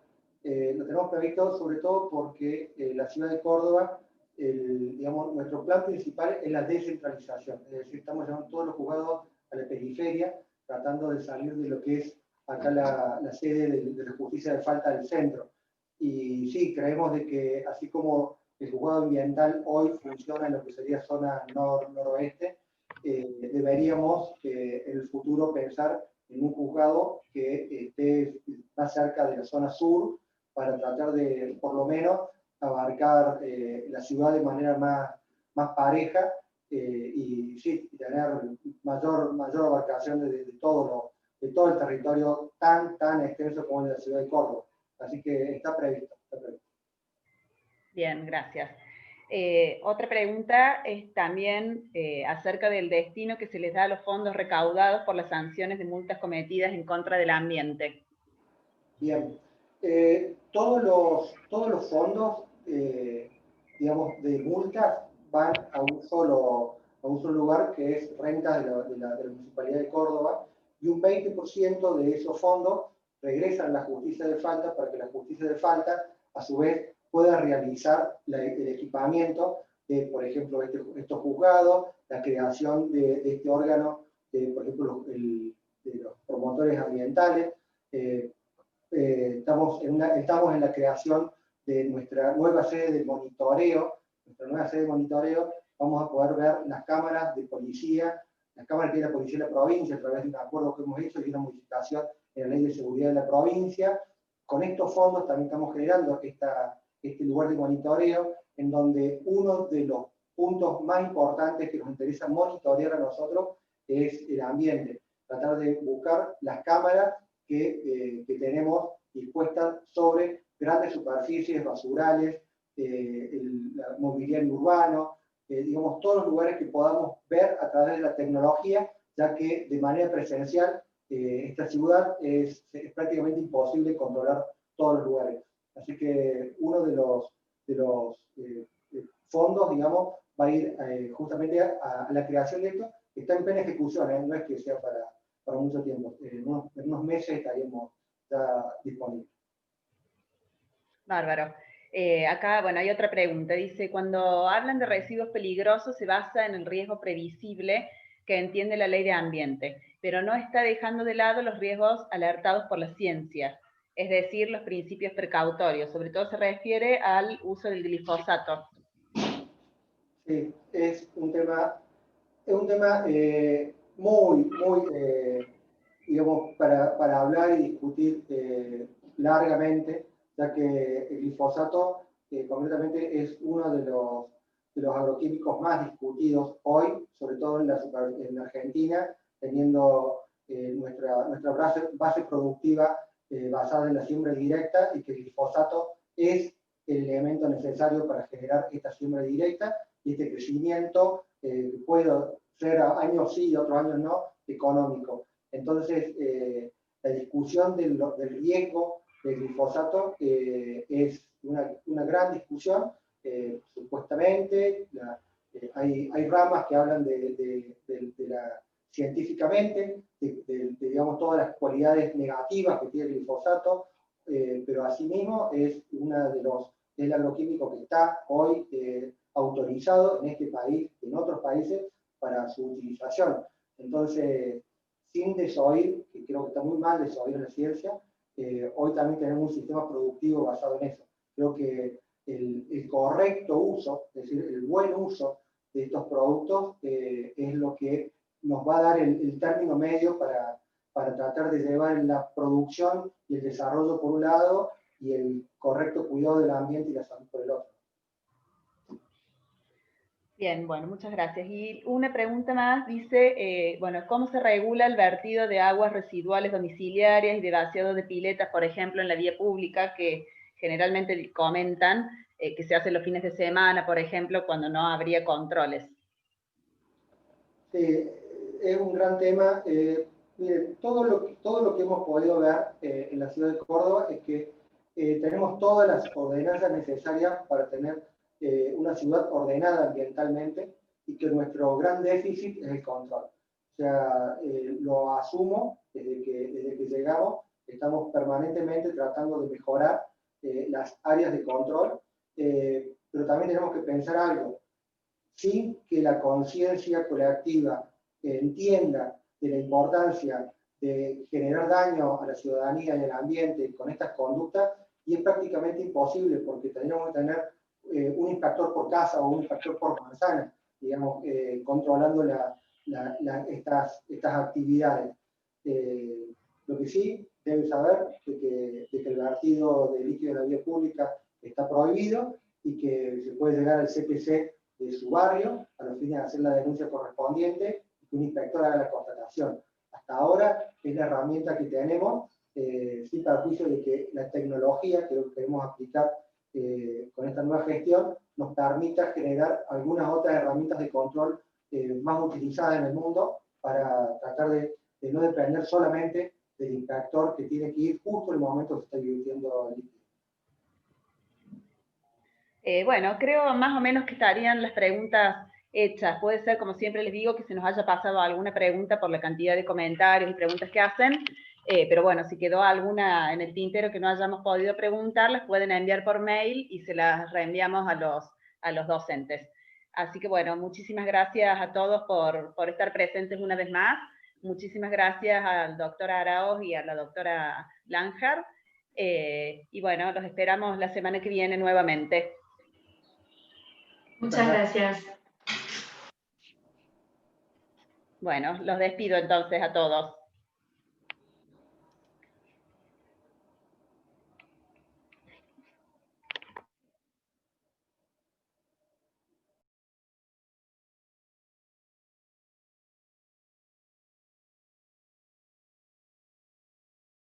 B: Lo tenemos previsto sobre todo porque la ciudad de Córdoba, digamos, nuestro plan principal es la descentralización. Es decir, estamos llevando todos los juzgados a la periferia, tratando de salir de lo que es acá la sede de la justicia de falta del centro. Y sí, creemos de que así como el juzgado ambiental hoy funciona en lo que sería zona noroeste, deberíamos en el futuro pensar en un juzgado que esté más cerca de la zona sur para tratar de, por lo menos, abarcar la ciudad de manera más pareja y sí, tener mayor abarcación de todo el territorio tan extenso como el de la ciudad de Córdoba. Así que está previsto.
A: Bien, gracias. Otra pregunta es también acerca del destino que se les da a los fondos recaudados por las sanciones de multas cometidas en contra del ambiente.
B: Bien. Todos los fondos, digamos, de multas van a un solo lugar, que es rentas de la Municipalidad de Córdoba, y un 20% de esos fondos regresan a la justicia de falta para que la justicia de falta, a su vez, pueda realizar el equipamiento de, por ejemplo, estos juzgados, la creación de este órgano, por ejemplo, de los promotores ambientales. Estamos en la creación de nuestra nueva sede de monitoreo. Nuestra nueva sede de monitoreo, vamos a poder ver las cámaras de policía, las cámaras que tiene la policía de la provincia a través de un acuerdo que hemos hecho y una modificación en la ley de seguridad de la provincia. Con estos fondos también estamos generando este lugar de monitoreo, en donde uno de los puntos más importantes que nos interesa monitorear a nosotros es el ambiente. Tratar de buscar las cámaras que tenemos dispuestas sobre grandes superficies basurales, el mobiliario urbano, digamos, todos los lugares que podamos ver a través de la tecnología, ya que de manera presencial esta ciudad es prácticamente imposible controlar todos los lugares. Así que uno de los fondos, digamos, va a ir justamente a la creación de esto. Está en plena ejecución, no es que sea para mucho tiempo. En unos meses estaríamos ya disponibles.
A: Bárbaro. Acá, bueno, hay otra pregunta. Dice, cuando hablan de residuos peligrosos se basa en el riesgo previsible que entiende la ley de ambiente, pero no está dejando de lado los riesgos alertados por la ciencia, es decir, los principios precautorios. Sobre todo se refiere al uso del glifosato.
B: Sí, es un tema muy, digamos, para hablar y discutir largamente, ya que el glifosato concretamente es uno de los agroquímicos más discutidos hoy, sobre todo en la Argentina, teniendo nuestra base productiva basada en la siembra directa, y que el glifosato es el elemento necesario para generar esta siembra directa y este crecimiento puede ser años sí y otros años no, económico. Entonces, la discusión del riesgo del glifosato es una gran discusión. Supuestamente, hay ramas que hablan científicamente, digamos, todas las cualidades negativas que tiene el glifosato, pero asimismo es el agroquímico que está hoy autorizado en este país, en otros países, para su utilización. Entonces, sin desoír, que creo que está muy mal desoír la ciencia, hoy también tenemos un sistema productivo basado en eso. Creo que el correcto uso, es decir, el buen uso de estos productos es lo que nos va a dar el término medio para tratar de llevar la producción y el desarrollo por un lado y el correcto cuidado del ambiente y la salud por el otro.
A: Bien, bueno, muchas gracias. Y una pregunta más, dice, bueno, ¿cómo se regula el vertido de aguas residuales domiciliarias y de vaciado de piletas, por ejemplo, en la vía pública, que generalmente comentan que se hace los fines de semana, por ejemplo, cuando no habría controles?
B: Sí, es un gran tema. Miren, todo lo que hemos podido ver en la ciudad de Córdoba es que tenemos todas las ordenanzas necesarias para tener una ciudad ordenada ambientalmente, y que nuestro gran déficit es el control. O sea, lo asumo desde que llegamos, estamos permanentemente tratando de mejorar las áreas de control, pero también tenemos que pensar algo. Sin que la conciencia colectiva entienda de la importancia de generar daño a la ciudadanía y al ambiente con estas conductas, y es prácticamente imposible, porque tenemos que tener un inspector por casa o un inspector por manzana, digamos, controlando estas actividades. Lo que sí deben saber de que el vertido de líquido en la vía pública está prohibido, y que se puede llegar al CPC de su barrio a los fines de hacer la denuncia correspondiente y que un inspector haga la constatación. Hasta ahora es la herramienta que tenemos, sin perjuicio de que la tecnología que queremos aplicar con esta nueva gestión nos permita generar algunas otras herramientas de control más utilizadas en el mundo, para tratar de no depender solamente del inspector que tiene que ir justo en el momento que se está divirtiendo el líquido.
A: Bueno, creo más o menos que estarían las preguntas hechas. Puede ser, como siempre les digo, que se nos haya pasado alguna pregunta por la cantidad de comentarios y preguntas que hacen, pero bueno, si quedó alguna en el tintero que no hayamos podido preguntar, las pueden enviar por mail y se las reenviamos a los docentes. Así que bueno, muchísimas gracias a todos por estar presentes una vez más. Muchísimas gracias al doctor Araoz y a la doctora Langer. Y bueno, los esperamos la semana que viene nuevamente.
C: Muchas gracias.
A: Bueno, los despido entonces a todos.